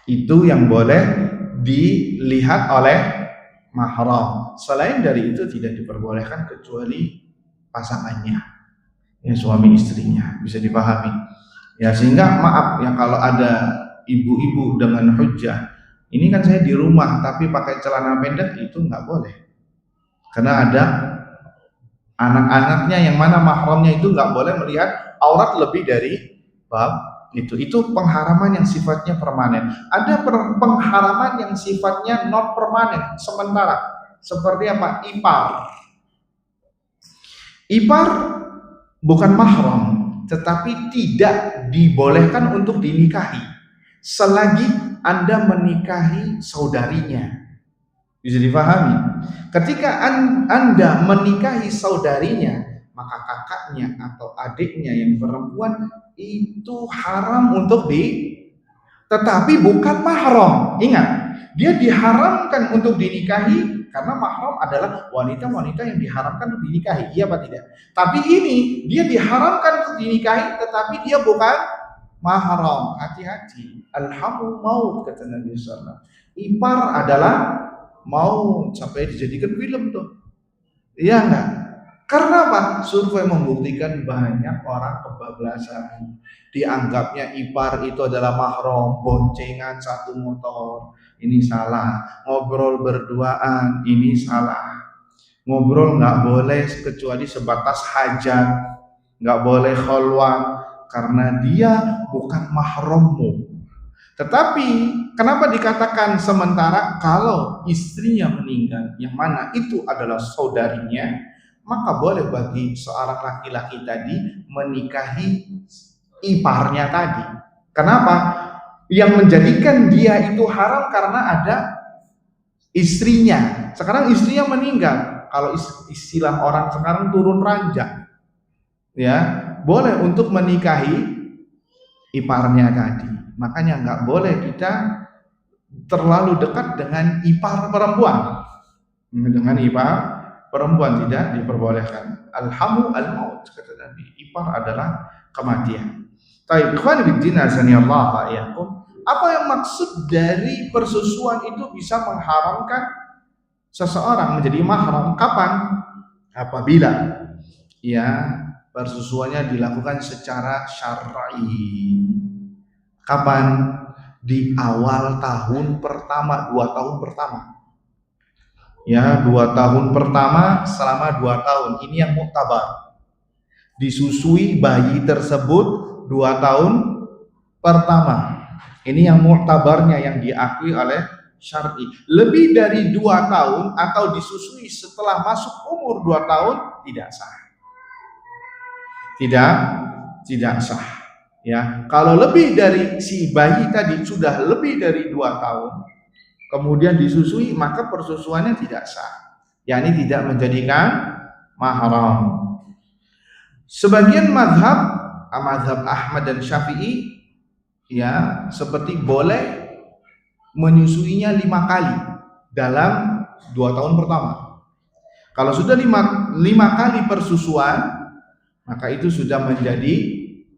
Itu yang boleh dilihat oleh mahram. Selain dari itu tidak diperbolehkan kecuali pasangannya, ya, suami istrinya, bisa dipahami. Ya, sehingga maaf ya kalau ada ibu-ibu dengan hujah, ini kan saya di rumah tapi pakai celana pendek, itu nggak boleh. Karena ada anak-anaknya yang mana mahramnya itu nggak boleh melihat aurat lebih dari bab itu. Itu pengharaman yang sifatnya permanen. Ada pengharaman yang sifatnya non permanen, sementara. Seperti apa? Ipar bukan mahram, tetapi tidak dibolehkan untuk dinikahi selagi Anda menikahi saudarinya. Bisa dipahami? Ketika Anda menikahi saudarinya, maka kakaknya atau adiknya yang perempuan itu haram untuk tetapi bukan mahram. Ingat, dia diharamkan untuk dinikahi karena mahram adalah wanita-wanita yang diharamkan untuk dinikahi. Iya apa tidak? Tapi ini dia diharamkan untuk dinikahi tetapi dia bukan mahram. Hati-hati. Alhamu maut, kata Nabi SAW. Ipar adalah mau sampai dijadikan film tuh. Iya enggak? Karena apa? Survei membuktikan banyak orang kebablasan. Dianggapnya ipar itu adalah mahram, boncengan satu motor. Ini salah. Ngobrol berduaan, ini salah. Ngobrol nggak boleh kecuali sebatas hajat. Nggak boleh kholwat karena dia bukan mahrammu. Tetapi kenapa dikatakan sementara? Kalau istrinya meninggal, yang mana itu adalah saudarinya, maka boleh bagi seorang laki-laki tadi menikahi iparnya tadi. Kenapa? Yang menjadikan dia itu haram karena ada istrinya. Sekarang istrinya meninggal. Kalau istilah orang sekarang turun ranjang, ya, boleh untuk menikahi iparnya tadi. Makanya nggak boleh kita terlalu dekat dengan ipar perempuan. Dengan ipar perempuan tidak diperbolehkan. Alhamu al-maut, kata Nabi. Ipar adalah kematian. Taib ikhwan fillah azanillahu iyyakum. Apa yang maksud dari persusuan itu bisa mengharamkan seseorang menjadi mahram? Kapan? Apabila ya persusuannya dilakukan secara syar'i. Kapan? Di awal tahun pertama, 2 tahun pertama. Ya, 2 tahun pertama selama 2 tahun. Ini yang muktabar. Disusui bayi tersebut 2 tahun pertama. Ini yang muktabarnya yang diakui oleh syar'i. Lebih dari 2 tahun atau disusui setelah masuk umur 2 tahun tidak sah. Tidak sah. Ya, kalau lebih dari si bayi tadi sudah lebih dari 2 tahun, kemudian disusui, maka persusuannya tidak sah. yakni tidak menjadikan mahram. Sebagian mazhab Ahmad dan Syafi'i ya seperti boleh menyusuinya 5 kali dalam 2 tahun pertama. Kalau sudah 5 kali persusuan, maka itu sudah menjadi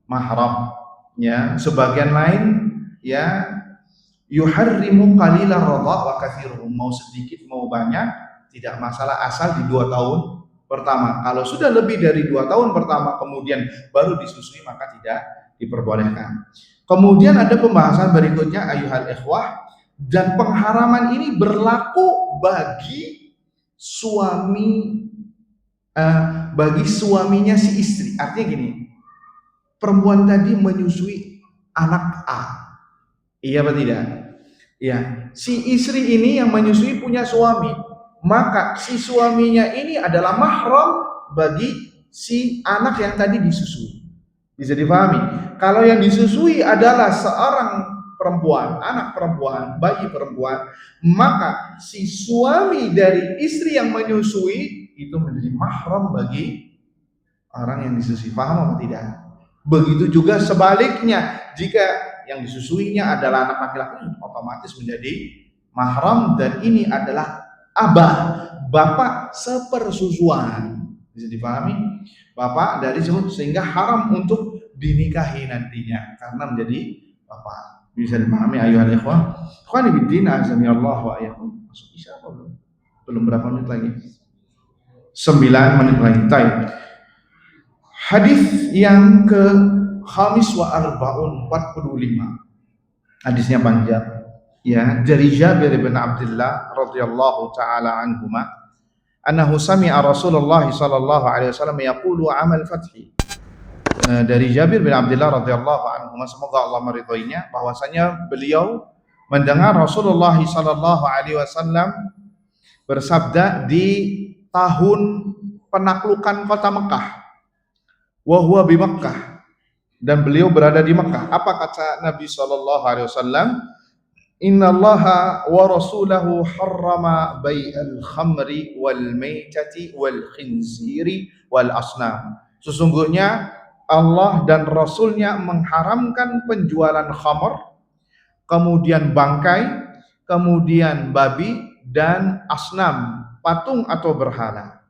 mahram. Ya, sebagian lain ya yuharrimu qalilan radha wa katsiruhu, mau sedikit mau banyak tidak masalah asal di 2 tahun pertama. Kalau sudah lebih dari 2 tahun pertama kemudian baru disusui maka tidak diperbolehkan. Kemudian ada pembahasan berikutnya ayuhal ikhwah, dan pengharaman ini berlaku bagi bagi suaminya si istri. Artinya gini, perempuan tadi menyusui anak A, iya apa tidak? Ya, si istri ini yang menyusui punya suami. maka si suaminya ini adalah mahram bagi si anak yang tadi disusui. Bisa dipahami? Kalau yang disusui adalah seorang perempuan, anak perempuan, bayi perempuan, maka si suami dari istri yang menyusui itu menjadi mahram bagi orang yang disusui. Paham apa tidak? Begitu juga sebaliknya, jika yang disusuinya adalah anak laki-laki, otomatis menjadi mahram, dan ini adalah abah, bapak sepersusuan. Bisa dipahami? Bapak dari sebut, sehingga haram untuk dinikahi nantinya karena menjadi bapak. Bisa dipahami ayuhal ikhwah? Ikhwani biddin azani Allah wa iyyakum. Masuk isya apa belum? Belum berapa menit lagi? 9 menit lagi. Baik. Hadis yang ke khamis wa arbaun 45. Hadisnya panjang. Ya, dari Jabir bin Abdullah radhiyallahu taala anhuma, annahu sami'a Rasulullah sallallahu alaihi wasallam yaqulu amal fathi. Dari Jabir bin Abdullah radhiyallahu anhuma, semoga Allah meridhoinya, bahwasanya beliau mendengar Rasulullah sallallahu alaihi wasallam bersabda di tahun penaklukan kota Mekah. Wa huwa bi Makkah, dan beliau berada di Mekah. Apa kata Nabi sallallahu alaihi wasallam? Innallaha wa rasulahu harrama bai'al khamri wal maitati wal khinziri wal asnam. Sesungguhnya Allah dan Rasulnya mengharamkan penjualan khamr, kemudian bangkai, kemudian babi, dan asnam, patung atau berhala.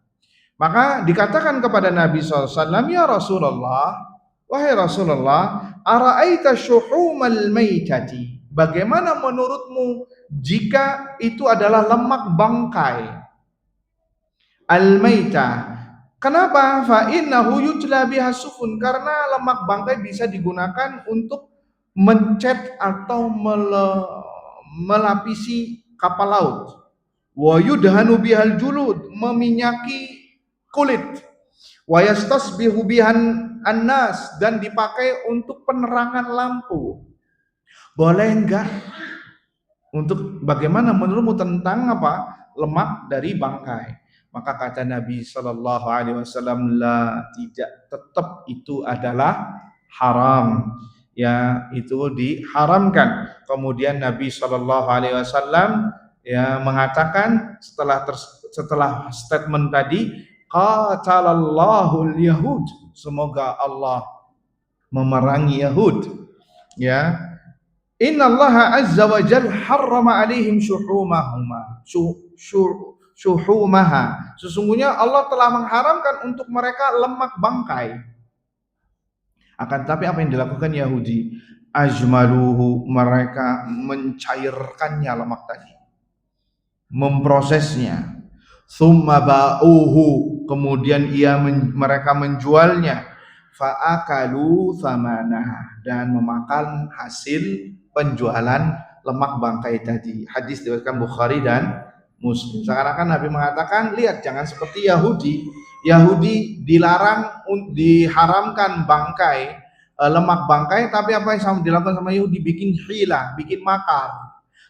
Maka dikatakan kepada Nabi SAW, ya Rasulullah, wahai Rasulullah, ara'aita syuhumal maitati, bagaimana menurutmu jika itu adalah lemak bangkai? Al-maitah. Kenapa? Fa innahu yutla biha sufun, karena lemak bangkai bisa digunakan untuk mencet atau melapisi kapal laut. Wa yudhanu bihal julud, meminyaki kulit. Wa yastasbihu bihan annas, dan dipakai untuk penerangan lampu. Boleh enggak? Untuk bagaimana menurutmu tentang apa? Lemak dari bangkai. Maka kata Nabi sallallahu alaihi wasallam, la, tidak, tetap itu adalah haram. Ya, itu diharamkan. Kemudian Nabi sallallahu alaihi wasallam ya mengatakan setelah statement tadi, qatalallahu al-yahud, semoga Allah memerangi Yahud. Ya, innallaha azza wa jalla harrama alaihim syuhumaha. Sesungguhnya Allah telah mengharamkan untuk mereka lemak bangkai. Akan tapi apa yang dilakukan Yahudi? Ajmaluhu, mereka mencairkannya lemak tadi, memprosesnya. Tsumma ba'uhu, kemudian mereka menjualnya. Fa'akalu thamanah, dan memakan hasil penjualan lemak bangkai tadi. Hadis diriwayatkan Bukhari dan Muslim. Sekarang kan Nabi mengatakan, lihat, jangan seperti Yahudi. Yahudi diharamkan bangkai, lemak bangkai, tapi apa yang dilakukan sama Yahudi? Bikin hilah, bikin makar.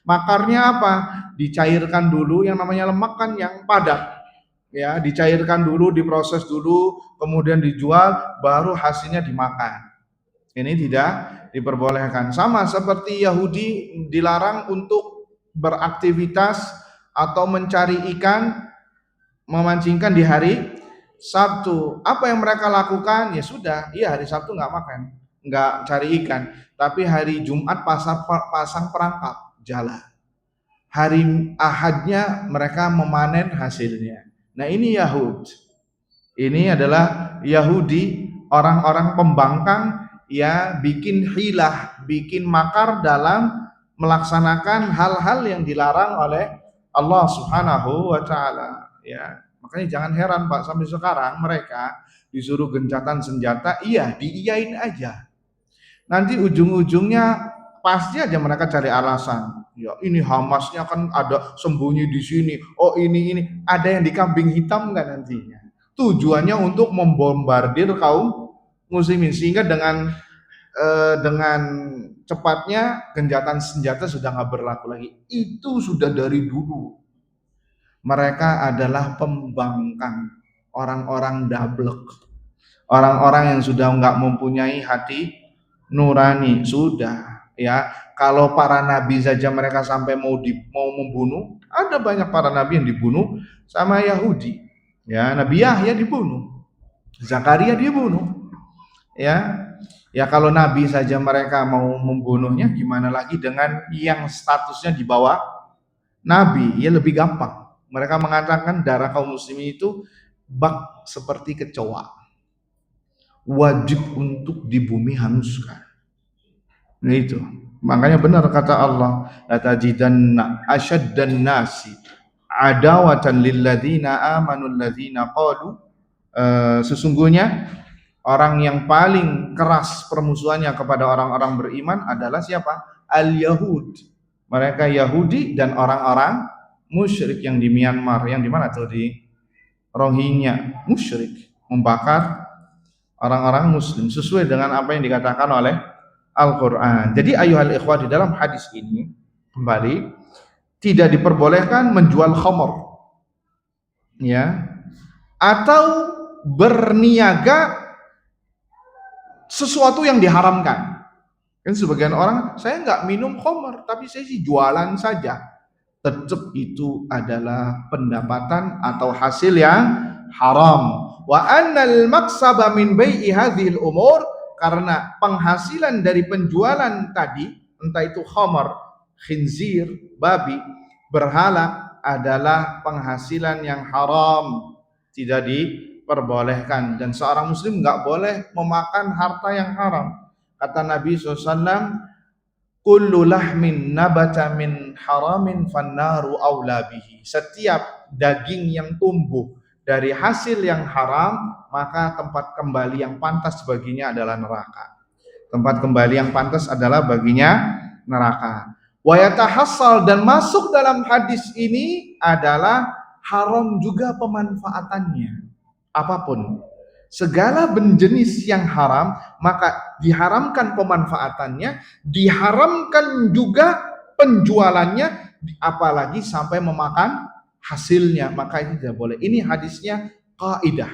Makarnya apa? Dicairkan dulu, yang namanya lemak kan yang padat. Ya, dicairkan dulu, diproses dulu, kemudian dijual, baru hasilnya dimakan. Ini tidak diperbolehkan. Sama seperti Yahudi dilarang untuk beraktivitas atau mencari ikan, memancingkan di hari Sabtu. Apa yang mereka lakukan? Ya sudah, iya hari Sabtu nggak makan, nggak cari ikan. Tapi hari Jumat pasang perangkap, jala. Hari Ahadnya mereka memanen hasilnya. Nah, ini Yahud. Ini adalah Yahudi, orang-orang pembangkang, ya, bikin hilah, bikin makar dalam melaksanakan hal-hal yang dilarang oleh Allah Subhanahu wa taala, ya. Makanya jangan heran Pak, sampai sekarang mereka disuruh gencatan senjata, iya, diiyain aja. Nanti ujung-ujungnya pasti aja mereka cari alasan. Ya, ini Hamasnya kan ada sembunyi di sini. Oh, ini ada yang dikambing hitam kan nantinya. Tujuannya untuk membombardir kaum muslimin, sehingga dengan cepatnya gencatan senjata sudah nggak berlaku lagi. Itu sudah dari dulu. Mereka adalah pembangkang, orang-orang dablek, orang-orang yang sudah nggak mempunyai hati nurani. Sudah ya, kalau para nabi saja mereka sampai mau membunuh, ada banyak para nabi yang dibunuh sama Yahudi. Ya, Nabi Yahya dibunuh, Zakaria dibunuh. Ya, ya kalau nabi saja mereka mau membunuhnya, gimana lagi dengan yang statusnya di bawah nabi? Ya lebih gampang. Mereka mengatakan darah kaum muslimin itu bak seperti kecoa, wajib untuk di bumi hanguskan. Nah itu. Makanya benar kata Allah, latajidanna asyaddan nasi adawatan lilladzina amanu alladzina qalu, sesungguhnya orang yang paling keras permusuhannya kepada orang-orang beriman adalah siapa? Al-Yahud. Mereka Yahudi dan orang-orang musyrik yang di Myanmar, yang di mana tuh, di Rohingya, musyrik, membakar orang-orang muslim sesuai dengan apa yang dikatakan oleh Al-Quran. Jadi ayuhal ikhwah, di dalam hadis ini kembali tidak diperbolehkan menjual khamr, ya, atau berniaga sesuatu yang diharamkan. Kan sebagian orang, saya nggak minum khamr tapi saya sih jualan saja. Tetap itu adalah pendapatan atau hasil yang haram. Wa annal maksaba min bai'i hadhil umur, karena penghasilan dari penjualan tadi, entah itu khamar, khinzir, babi, berhala, adalah penghasilan yang haram, tidak diperbolehkan. Dan seorang muslim nggak boleh memakan harta yang haram. Kata Nabi SAW, kullu lahmin nabata min haramin fannaru aula bihi. Setiap daging yang tumbuh dari hasil yang haram, maka tempat kembali yang pantas baginya adalah neraka. Tempat kembali yang pantas adalah baginya neraka. Wa yatahassal, dan masuk dalam hadis ini adalah haram juga pemanfaatannya. Apapun, segala jenis yang haram, maka diharamkan pemanfaatannya, diharamkan juga penjualannya, apalagi sampai memakan hasilnya, maka ini tidak boleh. Ini hadisnya kaidah.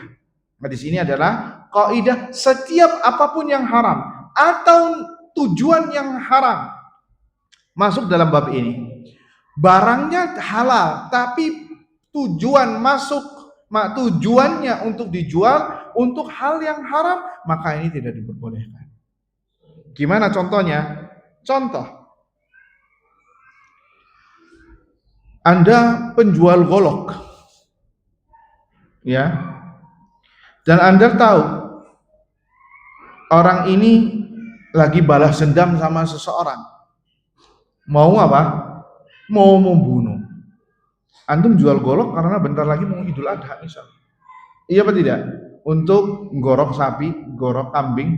Hadis ini adalah kaidah, setiap apapun yang haram atau tujuan yang haram masuk dalam bab ini. Barangnya halal tapi tujuannya untuk dijual untuk hal yang haram, maka ini tidak diperbolehkan. Gimana contohnya? Contoh, Anda penjual golok, ya, dan Anda tahu orang ini lagi balas dendam sama seseorang, mau apa? Mau membunuh. Antum jual golok karena bentar lagi mau Idul Adha misalnya. Iya apa tidak? Untuk gorok sapi, gorok kambing.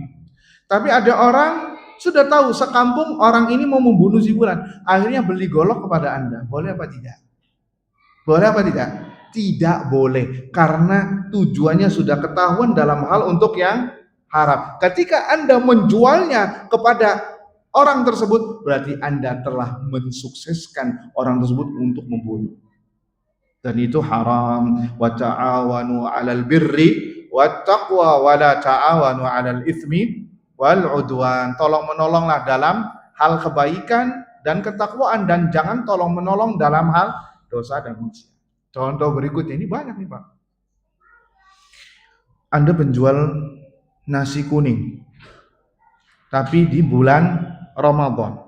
Tapi ada orang sudah tahu sekampung orang ini mau membunuh si fulan, akhirnya beli golok kepada Anda. Boleh apa tidak? Boleh apa tidak? Tidak boleh, karena tujuannya sudah ketahuan dalam hal untuk yang haram. Ketika Anda menjualnya kepada orang tersebut, berarti Anda telah mensukseskan orang tersebut untuk membunuh. Dan itu haram. Wa ta'awanu 'alal birri wat taqwa wa la ta'awanu 'alal itsmi wal 'udwan. Tolong menolonglah dalam hal kebaikan dan ketakwaan, dan jangan tolong menolong dalam hal dosa dan maksiat. Contoh berikutnya, ini banyak nih Pak. Anda penjual nasi kuning, tapi di bulan Ramadan.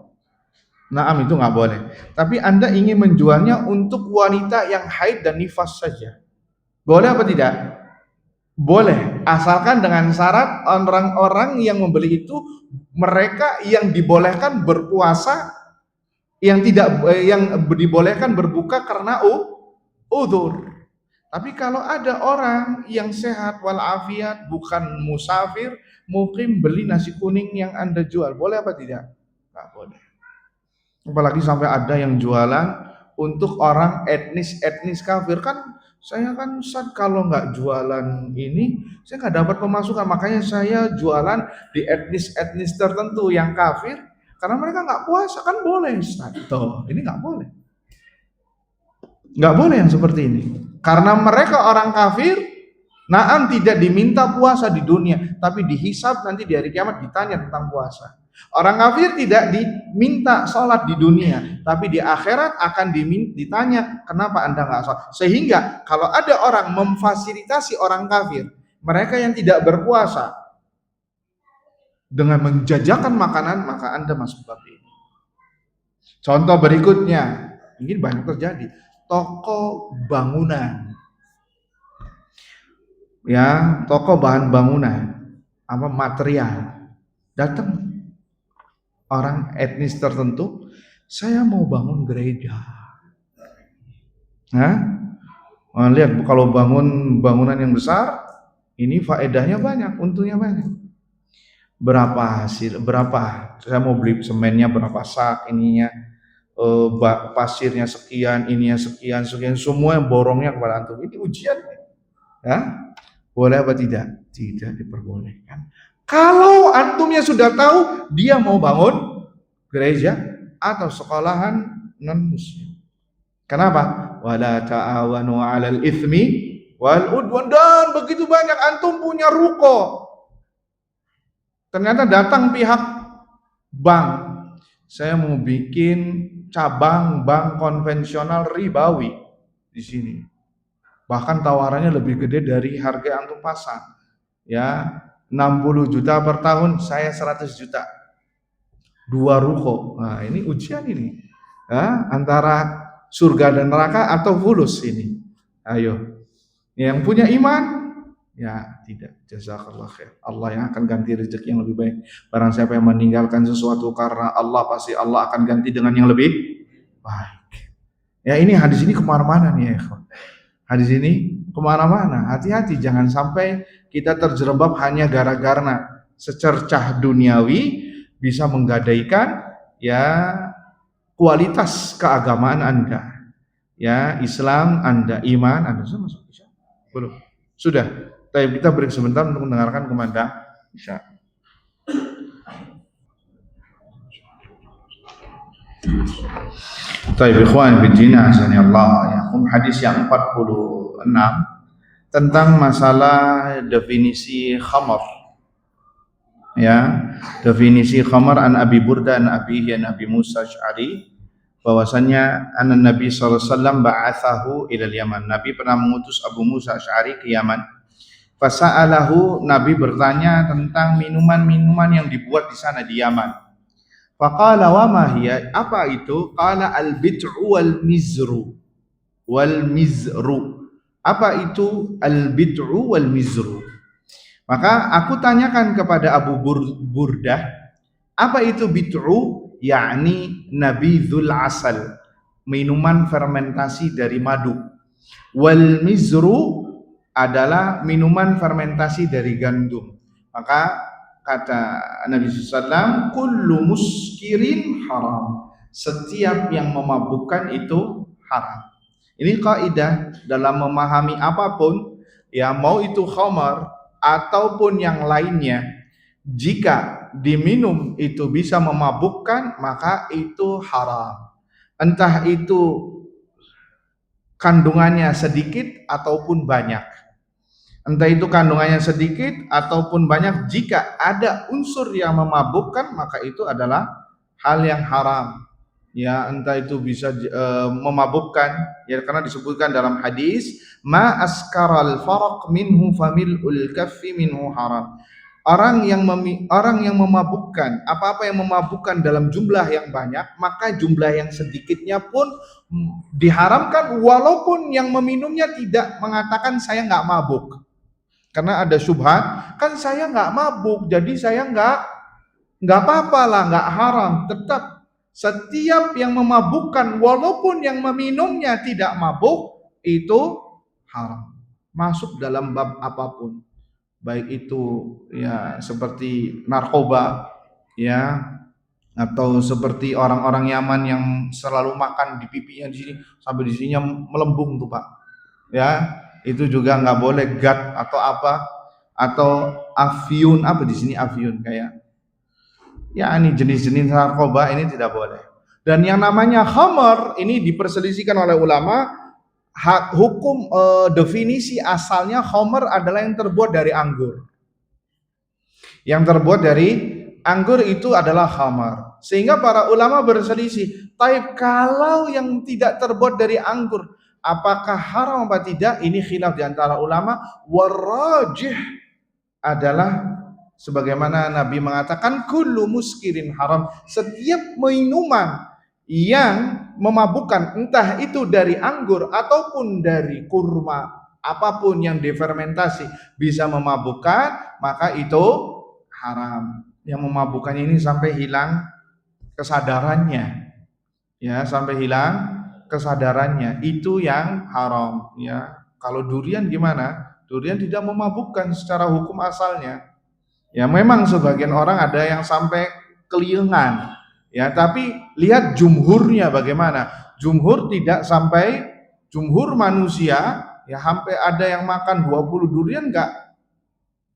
Naam, itu nggak boleh. Tapi Anda ingin menjualnya untuk wanita yang haid dan nifas saja. Boleh apa tidak? Boleh, asalkan dengan syarat orang-orang yang membeli itu mereka yang dibolehkan berpuasa, yang dibolehkan berbuka karena udzur. Tapi kalau ada orang yang sehat walafiat, bukan musafir, mungkin beli nasi kuning yang Anda jual, boleh apa tidak? Nggak boleh. Apalagi sampai ada yang jualan untuk orang etnis kafir. Kan saya kan Ustaz, kalau nggak jualan ini saya nggak dapat pemasukan, makanya saya jualan di etnis tertentu yang kafir karena mereka nggak puasa. Kan boleh Ustaz? Tuh, ini nggak boleh. Nggak boleh yang seperti ini. Karena mereka orang kafir, naam tidak diminta puasa di dunia, tapi dihisab nanti di hari kiamat ditanya tentang puasa. Orang kafir tidak diminta sholat di dunia, tapi di akhirat akan ditanya kenapa anda nggak sholat. Sehingga kalau ada orang memfasilitasi orang kafir, mereka yang tidak berpuasa dengan menjajakan makanan, maka anda masuk bab ini. Contoh berikutnya, ini banyak terjadi. Toko bangunan, ya, toko bahan bangunan, apa material, datang orang etnis tertentu, saya mau bangun gereja. Nah, lihat kalau bangun bangunan yang besar, ini faedahnya banyak, untungnya banyak. Berapa hasil? Berapa? Saya mau beli semennya berapa sak ininya? Pasirnya sekian, ininya sekian, semua yang borongnya kepada antum. Ini ujian, ya? Boleh apa tidak? Tidak diperbolehkan. Kalau antumnya sudah tahu dia mau bangun gereja atau sekolahan non muslim. Kenapa? Wala ta'awanu 'alal itsmi wal udwan, dan begitu banyak antum punya ruko. Ternyata datang pihak bank, saya mau bikin cabang bank konvensional ribawi di sini. Bahkan tawarannya lebih gede dari harga yang antum pasang. Ya, 60 juta per tahun, saya 100 juta. 2 ruko. Nah, ini ujian ini. Ya, antara surga dan neraka atau fulus ini. Ayo. Yang punya iman, ya tidak, jazakallah khair. Allah yang akan ganti rezeki yang lebih baik. Barang siapa yang meninggalkan sesuatu karena Allah, pasti Allah akan ganti dengan yang lebih baik. Ya, ini hadis ini kemana-mana nih ya. Hadis ini kemana-mana. Hati-hati, jangan sampai kita terjerembab hanya gara-gara secercah duniawi bisa menggadaikan ya kualitas keagamaan Anda. Ya, Islam Anda, iman Anda. Sudah masuk Isya? Belum. Sudah. Tapi kita break sebentar untuk mendengarkan kumandang Isya. Baik, ikhwan fillah, Allah ya. Hadis yang 46 tentang masalah definisi khamar. Ya, definisi khamar an Abi Burda an Abihi an Abi Musa Asy'ari, bahwasannya Nabi sallallahu alaihi wasallam ba'athahu ila Yaman. Nabi pernah mengutus Abu Musa Asy'ari ke Yaman. Fasa'alahu, Nabi bertanya tentang minuman-minuman yang dibuat di sana di Yaman. Faqala wa ma hiya, apa itu? Qala al-bid'u wal mizru. Wal mizru. Apa itu al-bid'u wal mizru? Maka aku tanyakan kepada Abu Burdah, apa itu bid'u? Yakni nabidhul asal, minuman fermentasi dari madu. Wal mizru adalah minuman fermentasi dari gandum. Maka kata Nabi SAW, kullu muskirin haram, setiap yang memabukkan itu haram. Ini kaidah dalam memahami apapun, ya mau itu khamar ataupun yang lainnya, jika diminum itu bisa memabukkan, maka itu haram. Entah itu kandungannya sedikit ataupun banyak. Entah itu kandungannya sedikit ataupun banyak, jika ada unsur yang memabukkan, maka itu adalah hal yang haram. Ya, entah itu bisa memabukkan, ya, karena disebutkan dalam hadis, ma askaral faraq minhu familul kaffi minhu haram. Orang yang memabukkan, apa-apa yang memabukkan dalam jumlah yang banyak, maka jumlah yang sedikitnya pun diharamkan, walaupun yang meminumnya tidak mengatakan saya nggak mabuk. Karena ada syubhat, kan saya nggak mabuk, jadi saya nggak apa-apa lah, nggak haram. Tetap setiap yang memabukkan, walaupun yang meminumnya tidak mabuk, itu haram. Masuk dalam bab apapun, baik itu ya seperti narkoba, ya, atau seperti orang-orang Yaman yang selalu makan di pipinya di sini sampai di sininya melembung tuh Pak, ya. Itu juga nggak boleh, gat atau apa, atau afyun, apa di sini afyun, kayak ya ini jenis-jenis narkoba ini tidak boleh. Dan yang namanya khamar ini diperselisihkan oleh ulama, hukum definisi asalnya khamr adalah yang terbuat dari anggur. Yang terbuat dari anggur itu adalah khamar. Sehingga para ulama berselisih. Taib kalau yang tidak terbuat dari anggur, apakah haram apa tidak? Ini khilaf di antara ulama. Warrajih adalah sebagaimana Nabi mengatakan kullu muskirin haram. Setiap minuman yang memabukkan, entah itu dari anggur ataupun dari kurma, apapun yang difermentasi bisa memabukkan, maka itu haram. Yang memabukkan ini sampai hilang kesadarannya, ya, sampai hilang kesadarannya, itu yang haram, ya. Kalau durian gimana? Durian tidak memabukkan secara hukum asalnya. Ya, memang sebagian orang ada yang sampai keliengan, ya, tapi lihat jumhurnya bagaimana. Jumhur tidak sampai, jumhur manusia ya sampai ada yang makan 20 durian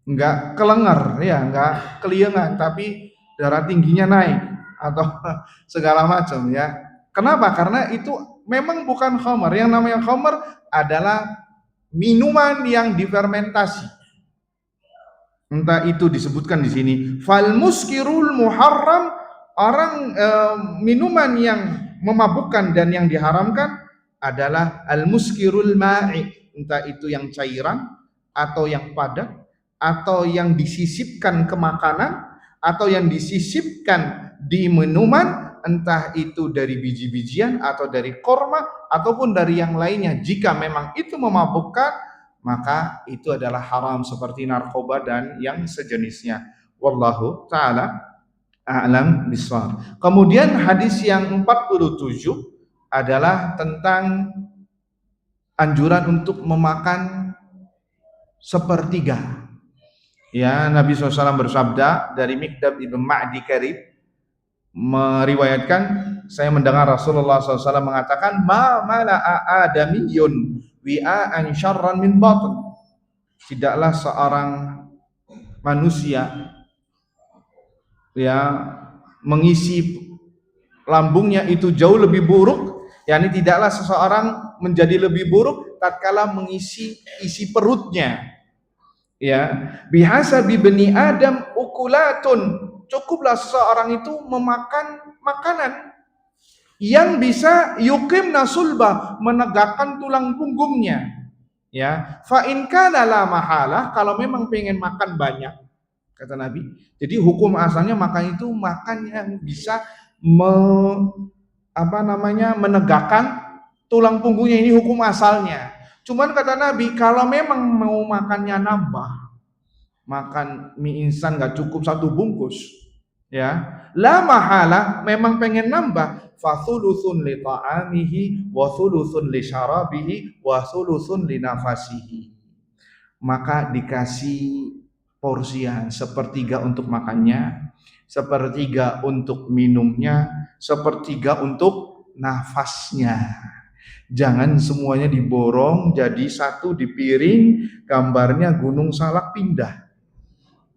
enggak kelengar, ya, enggak keliengan, tapi darah tingginya naik atau segala macam, ya. Kenapa? Karena itu memang bukan khamar. Yang namanya khamar adalah minuman yang difermentasi. Entah itu disebutkan di sini fal muskirul muharram, minuman yang memabukkan dan yang diharamkan adalah al muskirul ma'i, entah itu yang cairan atau yang padat atau yang disisipkan ke makanan atau yang disisipkan di minuman, entah itu dari biji-bijian atau dari korma ataupun dari yang lainnya. Jika memang itu memabukkan, maka itu adalah haram seperti narkoba dan yang sejenisnya. Wallahu ta'ala a'lam bishawab. Kemudian hadis yang 47 adalah tentang anjuran untuk memakan sepertiga. Ya, Nabi SAW bersabda dari Miqdad ibn Ma'di Karib meriwayatkan, saya mendengar Rasulullah SAW mengatakan, ma mala'a adamiyun wi'a'an syarran min batn. Tidaklah seorang manusia ya mengisi lambungnya itu jauh lebih buruk, yakni tidaklah seseorang menjadi lebih buruk tatkala mengisi isi perutnya. Ya, bihasa bi bani Adam ukulatun, cukuplah seseorang itu memakan makanan yang bisa yukim nasulbah, menegakkan tulang punggungnya. Ya, fa in kana la mahalah, kalau memang pengen makan banyak, kata Nabi. Jadi hukum asalnya makan itu makan yang bisa menegakkan tulang punggungnya, ini hukum asalnya. Cuman kata Nabi, kalau memang mau makannya nambah, makan mie instan gak cukup satu bungkus, ya, la mahala, memang pengen nambah, fa thuluthun li ta'amihi wa thuluthun li syarabihi wa thuluthun li nafasihi, maka dikasih porsian, sepertiga untuk makannya, sepertiga untuk minumnya, sepertiga untuk nafasnya. Jangan semuanya diborong jadi satu di piring, gambarnya gunung salak pindah.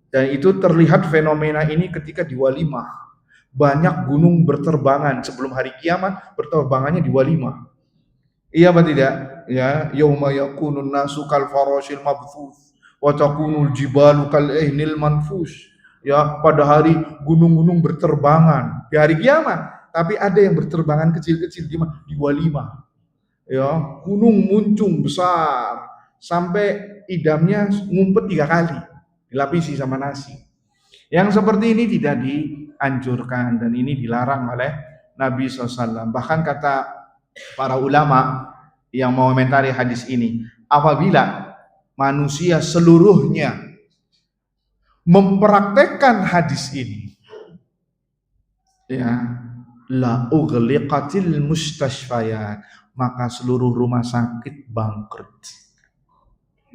Dan itu terlihat fenomena ini ketika di walimah. Banyak gunung berterbangan sebelum hari kiamat, berterbangannya di walimah. Iya apa tidak? Ya, yauma yakunun nasu kal farashil mabthus wa takunul jibalu kal ihnil manfus. Ya, pada hari gunung-gunung berterbangan di hari kiamat, tapi ada yang berterbangan kecil-kecil di walimah. Ya, gunung muncung besar sampai idamnya ngumpet 3 kali, dilapisi sama nasi. Yang seperti ini tidak dianjurkan dan ini dilarang oleh Nabi SAW. Bahkan kata para ulama yang mengomentari hadis ini, apabila manusia seluruhnya mempraktekkan hadis ini, ya, la ughliqatil mustashfayat, maka seluruh rumah sakit bangkrut.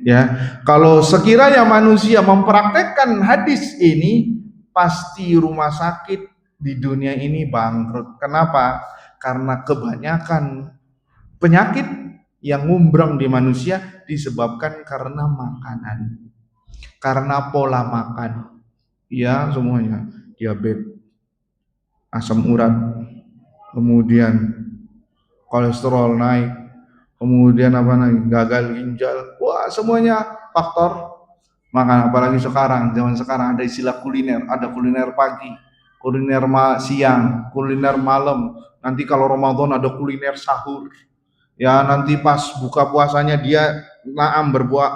Ya, kalau sekiranya manusia mempraktekkan hadis ini, pasti rumah sakit di dunia ini bangkrut. Kenapa? Karena kebanyakan penyakit yang ngumbrang di manusia disebabkan karena makanan, karena pola makan. Ya, semuanya, diabetes, asam urat, kemudian kolesterol naik, kemudian apa lagi, gagal ginjal, wah semuanya faktor makan. Apalagi sekarang, zaman sekarang ada istilah kuliner, ada kuliner pagi, kuliner siang, kuliner malam. Nanti kalau Ramadan ada kuliner sahur. Ya nanti pas buka puasanya dia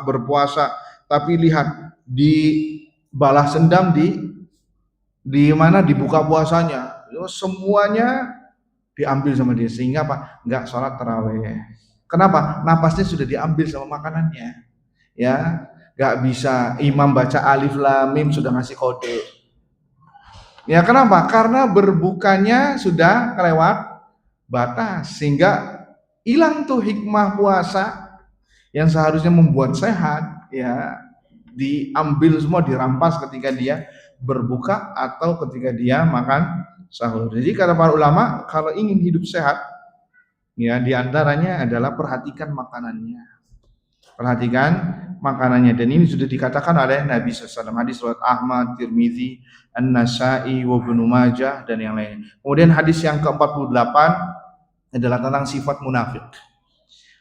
berpuasa, tapi lihat dibalas dendam di mana dibuka puasanya, semuanya diambil sama dia, sehingga apa? Nggak sholat taraweh. Kenapa? Napasnya sudah diambil sama makanannya. Ya, nggak bisa imam baca alif lam mim sudah ngasih kode. Ya kenapa? Karena berbukanya sudah kelewat batas, sehingga hilang tuh hikmah puasa yang seharusnya membuat sehat, ya diambil semua, dirampas ketika dia berbuka atau ketika dia makan sahur. Jadi kata para ulama, kalau ingin hidup sehat, ya diantaranya adalah perhatikan makanannya. Perhatikan makanannya, dan ini sudah dikatakan oleh Nabi SAW, hadis riwayat Ahmad, Tirmizi, An-Nasai, wa Ibnu Majah dan yang lain. Kemudian hadis yang ke-48 adalah tentang sifat munafik.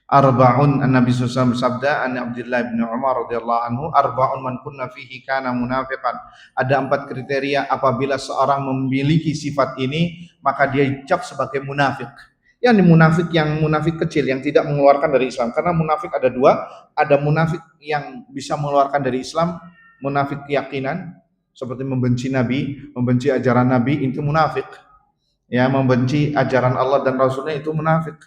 Arba'un, Nabi SAW bersabda, an Abdullah bin Umar radhiyallahu anhu, arba'un man kunna fihi kana munafiqan. Ada 4 kriteria apabila seorang memiliki sifat ini, maka dia dicap sebagai munafik. Yang munafik yang munafik kecil yang tidak mengeluarkan dari Islam. Karena munafik ada 2, ada munafik yang bisa mengeluarkan dari Islam, munafik keyakinan seperti membenci Nabi, membenci ajaran Nabi, itu munafik. Ya, membenci ajaran Allah dan Rasulnya itu munafik.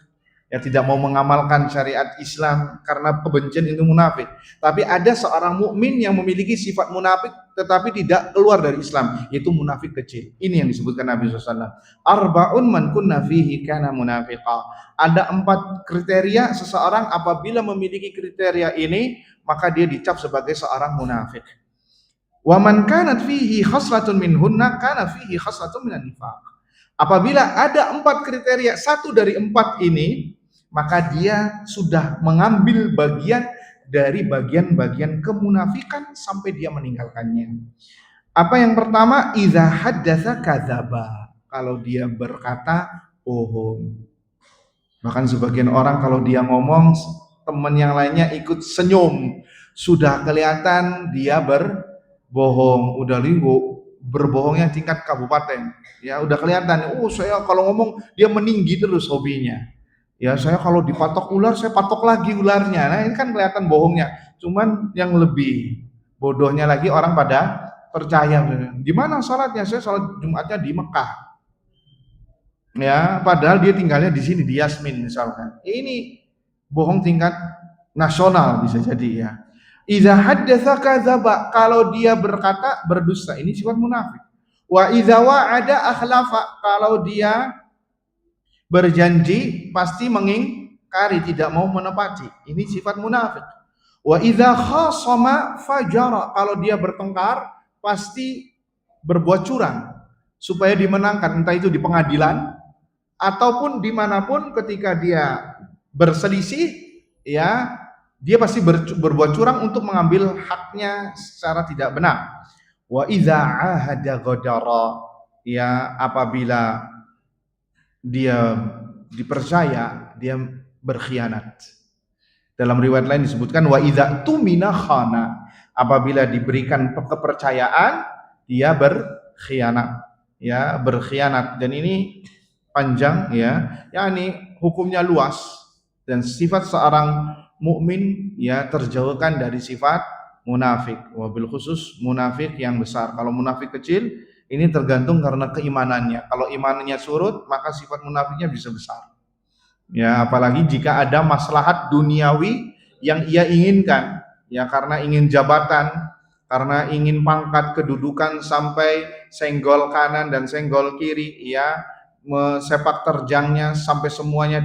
Ya, tidak mau mengamalkan syariat Islam karena kebencian, itu munafik. Tapi ada seorang mukmin yang memiliki sifat munafik tetapi tidak keluar dari Islam, yaitu munafik kecil. Ini yang disebutkan Nabi SAW. Arba'un man kunna fihi kana munafiqa. Ada 4 kriteria seseorang apabila memiliki kriteria ini, maka dia dicap sebagai seorang munafik. Wa man kanat fihi khaslatun minhunna kana fihi khaslatun minan nifaq. Apabila ada 4 kriteria, 1 dari 4 ini, maka dia sudah mengambil bagian dari bagian-bagian kemunafikan sampai dia meninggalkannya. Apa yang pertama? Idza haddatsa kadzaba. Kalau dia berkata bohong. Bahkan sebagian orang kalau dia ngomong, teman yang lainnya ikut senyum. Sudah kelihatan dia berbohong. Udah berbohongnya tingkat kabupaten. Ya udah kelihatan. Oh, saya kalau ngomong dia meninggi terus hobinya. Ya saya kalau dipatok ular, saya patok lagi ularnya. Nah ini kan kelihatan bohongnya. Cuman yang lebih bodohnya lagi, orang pada percaya. Di mana salatnya? Saya salat Jumatnya di Mekah. Ya, padahal dia tinggalnya di sini, di Yasmin misalkan. Ini bohong tingkat nasional bisa jadi ya. Idza haddatsa kadzaba, kalau dia berkata berdusta, ini sifat munafik. Wa idza wa'ada akhlafa, kalau dia berjanji pasti mengingkari, tidak mau menepati. Ini sifat munafik. Wa idza khasama fajara, kalau dia bertengkar pasti berbuat curang supaya dimenangkan, entah itu di pengadilan ataupun dimanapun. Ketika dia berselisih, ya dia pasti berbuat curang untuk mengambil haknya secara tidak benar. Wa idza ahada ghadara, ya apabila dia dipercaya, dia berkhianat. Dalam riwayat lain disebutkan wa idza tumina khana, apabila diberikan kepercayaan dia berkhianat. Ya, berkhianat. Dan ini panjang ya, yakni hukumnya luas, dan sifat seorang mukmin ya terjauhkan dari sifat munafik, wabil khusus munafik yang besar. Kalau munafik kecil ini tergantung karena keimanannya. Kalau imanannya surut, maka sifat munafiknya bisa besar. Ya, apalagi jika ada maslahat duniawi yang ia inginkan, ya karena ingin jabatan, karena ingin pangkat kedudukan sampai senggol kanan dan senggol kiri, ya sepak terjangnya sampai semuanya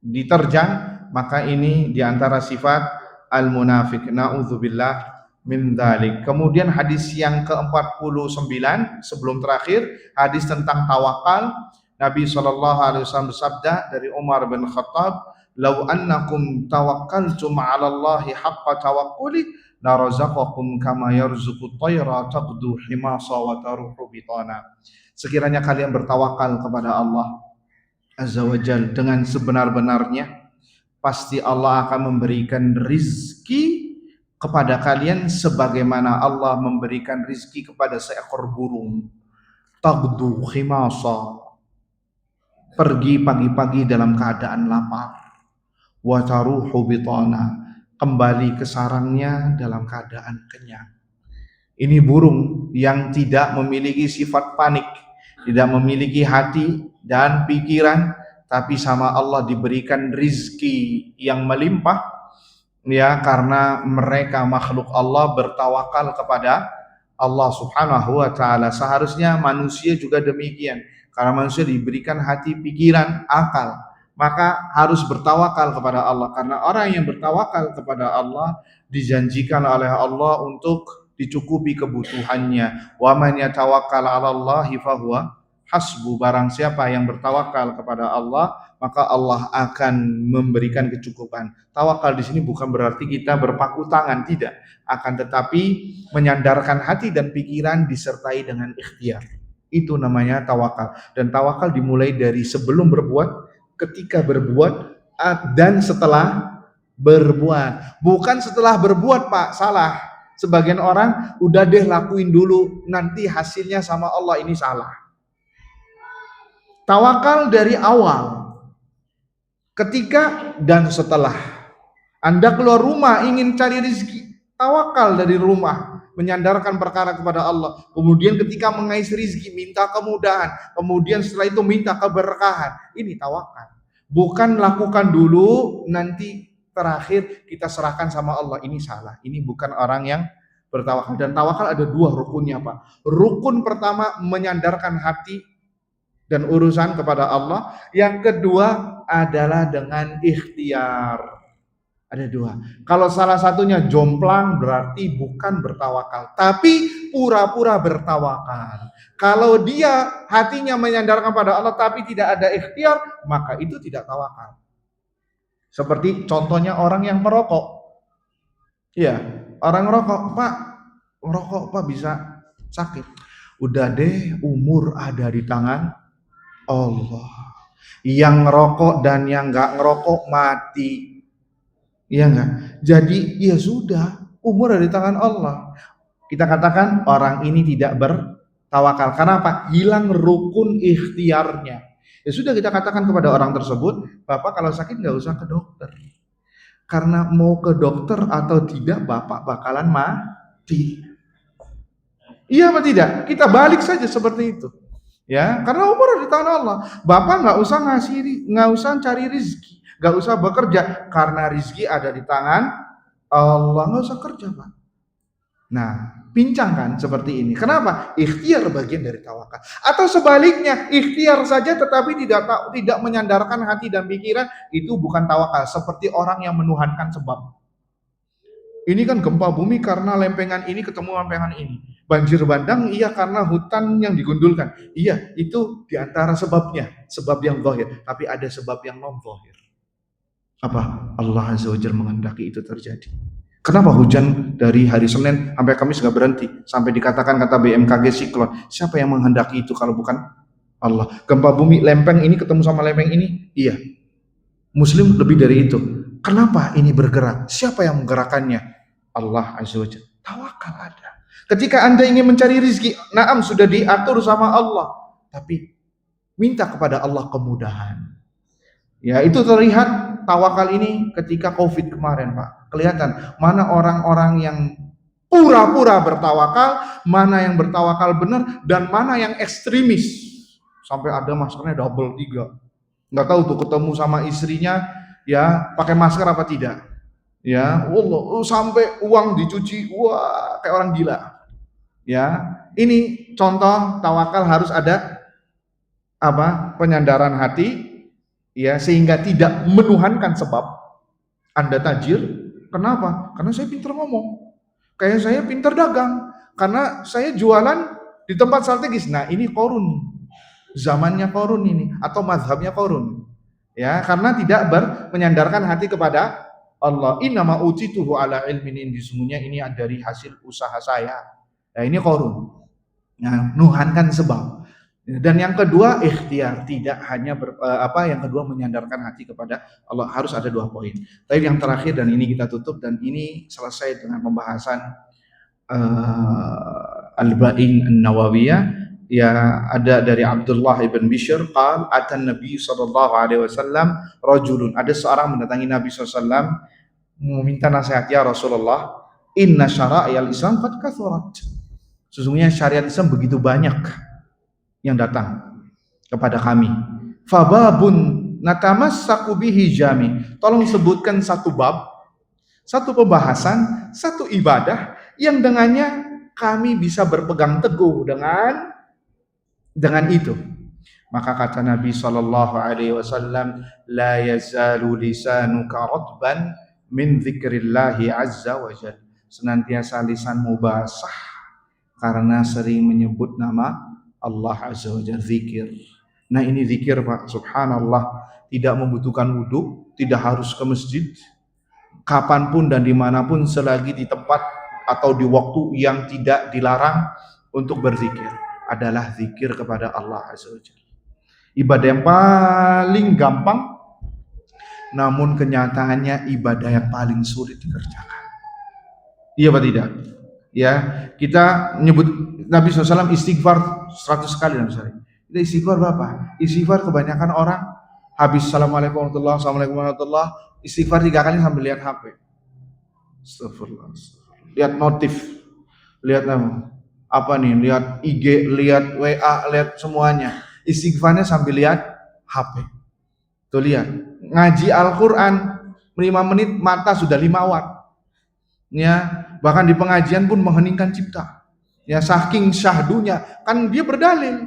diterjang, maka ini diantara sifat al-munafik. Na'udzubillah min dzalik. Kemudian hadis yang ke-49 sebelum terakhir, hadis tentang tawakal. Nabi SAW bersabda dari Umar bin Khattab, "Lau annakum tawakkaltum 'ala Allahi haqqa tawakkuli la razaqakum kama yarzuqut tayra taqdu himasa wa taruhu bitana." Sekiranya kalian bertawakal kepada Allah Azza wa Jalla dengan sebenar-benarnya, pasti Allah akan memberikan rizki kepada kalian sebagaimana Allah memberikan rizki kepada seekor burung. Tagdu khimasa, pergi pagi-pagi dalam keadaan lapar. Wa taruhu bitana, kembali ke sarangnya dalam keadaan kenyang. Ini burung yang tidak memiliki sifat panik, tidak memiliki hati dan pikiran, tapi sama Allah diberikan rizki yang melimpah, ya, karena mereka makhluk Allah bertawakal kepada Allah Subhanahu wa taala. Seharusnya manusia juga demikian. Karena manusia diberikan hati, pikiran, akal, maka harus bertawakal kepada Allah. Karena orang yang bertawakal kepada Allah dijanjikan oleh Allah untuk dicukupi kebutuhannya. Wa man yatawakkal 'alallahi fahuwa hasbu. Barang siapa yang bertawakal kepada Allah, maka Allah akan memberikan kecukupan. Tawakal di sini bukan berarti kita berpaku tangan, tidak. Akan tetapi menyandarkan hati dan pikiran disertai dengan ikhtiar. Itu namanya tawakal. Dan tawakal dimulai dari sebelum berbuat, ketika berbuat, dan setelah berbuat. Bukan setelah berbuat, Pak, salah. Sebagian orang udah deh lakuin dulu, nanti hasilnya sama Allah, ini salah. Tawakal dari awal, ketika dan setelah. Anda keluar rumah ingin cari rezeki, tawakal dari rumah, menyandarkan perkara kepada Allah. Kemudian ketika mengais rezeki, minta kemudahan. Kemudian setelah itu minta keberkahan. Ini tawakal. Bukan lakukan dulu, nanti terakhir kita serahkan sama Allah. Ini salah. Ini bukan orang yang bertawakal. Dan tawakal ada dua rukunnya, Pak. Rukun pertama menyandarkan hati dan urusan kepada Allah. Yang kedua adalah dengan ikhtiar. Ada dua. Kalau salah satunya jomplang berarti bukan bertawakal, tapi pura-pura bertawakal. Kalau dia hatinya menyandarkan pada Allah tapi tidak ada ikhtiar, maka itu tidak tawakal. Seperti contohnya orang yang merokok. Iya, orang merokok, Pak, merokok Pak bisa sakit. Udah deh, umur ada di tangan Allah. Yang ngerokok dan yang nggak ngerokok mati. Iya enggak? Jadi ya sudah, umur ada di tangan Allah. Kita katakan orang ini tidak bertawakal. Kenapa? Hilang rukun ikhtiarnya. Ya sudah, kita katakan kepada orang tersebut, Bapak kalau sakit nggak usah ke dokter. Karena mau ke dokter atau tidak, Bapak bakalan mati. Iya apa tidak? Kita balik saja seperti itu. Ya, karena umur ada di tangan Allah. Bapak nggak usah cari rezeki. Gak usah bekerja karena rizki ada di tangan Allah. Gak usah kerja, Pak. Nah, pincang kan seperti ini. Kenapa? Ikhtiar bagian dari tawakal. Atau sebaliknya, ikhtiar saja tetapi tidak menyandarkan hati dan pikiran, itu bukan tawakal. Seperti orang yang menuhankan sebab. Ini kan gempa bumi karena lempengan ini ketemu lempengan ini. Banjir bandang, iya karena hutan yang digundulkan. Iya, itu diantara sebabnya. Sebab yang zahir. Tapi ada sebab yang non-zahir. Apa? Allah Azza wa Jalla menghendaki itu terjadi. Kenapa hujan dari hari Senin sampai Kamis gak berhenti? Sampai dikatakan kata BMKG siklon. Siapa yang menghendaki itu kalau bukan Allah? Gempa bumi, lempeng ini ketemu sama lempeng ini? Iya. Muslim lebih dari itu. Kenapa ini bergerak? Siapa yang menggerakkannya? Allah Azza wa Jalla. Tawakal ada. Ketika Anda ingin mencari rezeki, naam sudah diatur sama Allah. Tapi minta kepada Allah kemudahan. Ya, itu terlihat tawakal ini ketika Covid kemarin, Pak. Kelihatan mana orang-orang yang pura-pura bertawakal, mana yang bertawakal benar, dan mana yang ekstremis. Sampai ada maskernya double 3. Nggak tahu tuh ketemu sama istrinya, ya pakai masker apa tidak. Ya, Allah, sampai uang dicuci, wah kayak orang gila. Ya, ini contoh tawakal harus ada apa? Penyandaran hati. Ya, sehingga tidak menuhankan sebab. Anda tajir, kenapa? Karena saya pintar ngomong. Kayak saya pintar dagang. Karena saya jualan di tempat strategis. Nah, ini korun. Zamannya korun ini. Atau mazhabnya korun. Ya, karena tidak menyandarkan hati kepada Allah. Innama utituhu ala ilmin indi. Sesungguhnya ini dari hasil usaha saya. Nah, ini korun. Nah, nuhankan sebab. Dan yang kedua ikhtiar, tidak hanya yang kedua menyandarkan hati kepada Allah, harus ada 2 poin. Tapi yang terakhir dan ini kita tutup dan ini selesai dengan pembahasan Al-Ba'in An-Nawawiyah. Ya, ada dari Abdullah ibn Bishr qal atan Nabi sallallahu alaihi wasallam rajulun, ada seorang mendatangi Nabi SAW meminta nasihat, ya Rasulullah, inna syara'iyal Islam qad kathurat, sesungguhnya syariat Islam begitu banyak yang datang kepada kami. Fababun natamassaku bihi jami, tolong sebutkan satu bab, satu pembahasan, satu ibadah yang dengannya kami bisa berpegang teguh dengan itu. Maka kata Nabi sallallahu alaihi wasallam, la yazalu lisanuka ratban min dzikrillahi azza wa jalla, senantiasa lisanmu basah karena sering menyebut nama Allah azza wa jalla, zikir. Nah, ini zikir Pak, subhanallah, tidak membutuhkan wudhu, tidak harus ke masjid, kapanpun dan dimanapun selagi di tempat atau di waktu yang tidak dilarang untuk berzikir, adalah zikir kepada Allah azza wa jalla. Ibadah yang paling gampang, namun kenyataannya ibadah yang paling sulit dikerjakan. Iya apa tidak? Ya, kita menyebut Nabi SAW istighfar 100 kali dalam sehari. Kita istighfar berapa? Istighfar kebanyakan orang habis assalamualaikum warahmatullah, istighfar 3 kali sambil lihat HP. Astagfirullah. Lihat notif, lihat apa nih, lihat IG, lihat WA, lihat semuanya. Istighfarnya sambil lihat HP. Tuh lihat, ngaji Al-Quran 5 menit mata sudah 5 watt. Ya, bahkan di pengajian pun mengheningkan cipta. Ya, saking syahdunya, kan dia berdalil.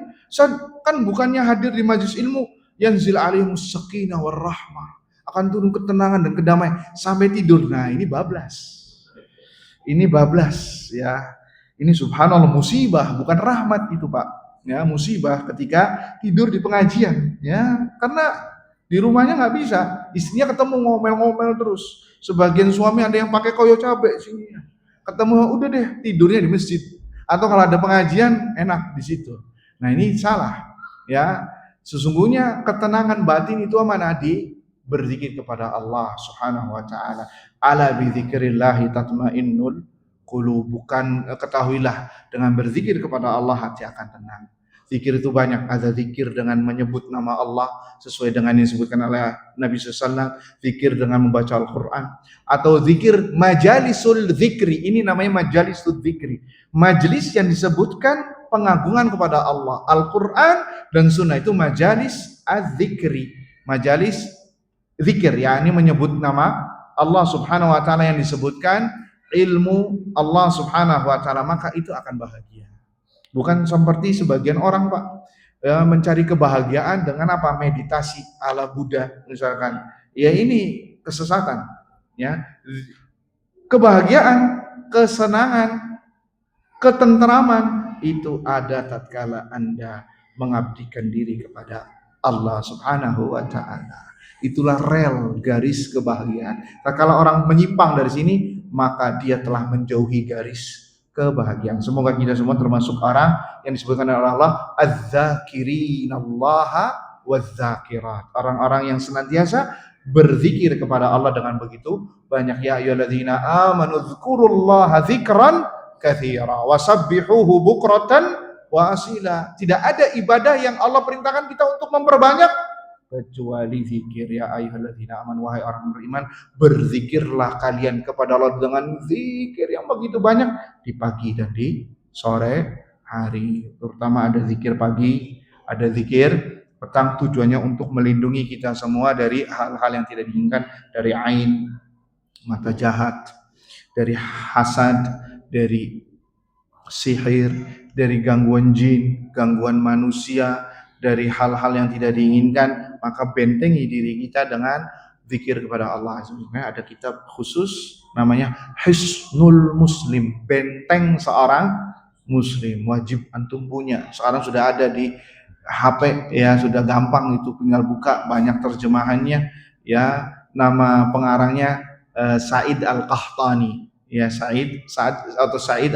Kan bukannya hadir di majelis ilmu, yanzil alaihimus sakinah war rahmah, akan turun ketenangan dan kedamaian sampai tidur. Nah, ini bablas. Ini bablas ya. Ini subhanallah musibah, bukan rahmat itu, Pak. Ya, musibah ketika tidur di pengajian, ya, karena di rumahnya nggak bisa, istrinya ketemu ngomel-ngomel terus. Sebagian suami ada yang pakai koyo cabai sini, ketemu udah deh tidurnya di masjid, atau kalau ada pengajian enak di situ. Nah, ini salah, ya. Sesungguhnya ketenangan batin itu mana? Di berzikir kepada Allah Subhanahu wa taala. Ala bi dzikrillahi tatmainnul qulub, bukan ketahuilah dengan berzikir kepada Allah hati akan tenang. Zikir itu banyak, ada zikir dengan menyebut nama Allah sesuai dengan yang disebutkan oleh Nabi SAW, zikir dengan membaca Al-Quran, atau zikir majalisul zikri, ini namanya majalisul zikri, majelis yang disebutkan pengagungan kepada Allah, Al-Quran dan Sunnah, itu majalis az-zikri, majalis zikir, yakni menyebut nama Allah Subhanahu wa taala yang disebutkan ilmu Allah Subhanahu wa taala, maka itu akan bahagia. Bukan seperti sebagian orang, Pak, mencari kebahagiaan dengan apa? Meditasi ala Buddha misalkan. Ya, ini kesesatan, ya. Kebahagiaan, kesenangan, ketenteraman itu ada tatkala Anda mengabdikan diri kepada Allah Subhanahu wa taala. Itulah rel garis kebahagiaan. Tatkala orang menyimpang dari sini, maka dia telah menjauhi garis kebahagiaan. Semoga kita semua termasuk orang yang disebutkan oleh Allah adz-dzakirinallaha wadz-dzakirat, orang-orang yang senantiasa berzikir kepada Allah dengan begitu banyak. Ya ayyuhalladzina amanu dzkurullaha dzikran katsira wasabbihuhu bukratan wa asila. Tidak ada ibadah yang Allah perintahkan kita untuk memperbanyak kecuali zikir. Ya ayyuhalladzina amanu, wahai orang beriman, berzikirlah kalian kepada Allah dengan zikir yang begitu banyak di pagi dan di sore hari. Terutama ada zikir pagi, ada zikir petang, tujuannya untuk melindungi kita semua dari hal-hal yang tidak diinginkan, dari ain, mata jahat, dari hasad, dari sihir, dari gangguan jin, gangguan manusia, dari hal-hal yang tidak diinginkan. Maka bentengi diri kita dengan zikir kepada Allah. Sebenarnya ada kitab khusus namanya Hisnul Muslim, benteng seorang muslim, wajib antum punya. Sekarang sudah ada di HP, ya, sudah gampang itu, tinggal buka, banyak terjemahannya, ya. Nama pengarangnya Said Al-Qahtani, ya, Said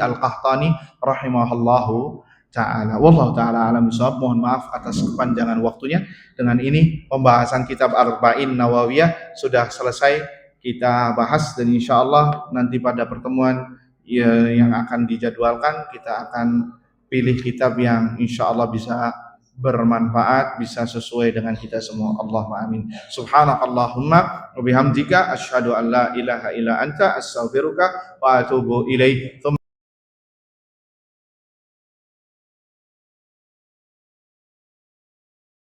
Al-Qahtani rahimahullahu taala. Wallahu taala alam bisawab. Mohon maaf atas kepanjangan waktunya. Dengan ini pembahasan kitab Arba'in Nawawiyah sudah selesai kita bahas, dan insyaallah nanti pada pertemuan yang akan dijadwalkan kita akan pilih kitab yang insyaallah bisa bermanfaat, bisa sesuai dengan kita semua. Allahumma amin. Subhanakallahumma wa bihamdika asyhadu an la ilaha illa anta astaghfiruka wa atubu ilaik.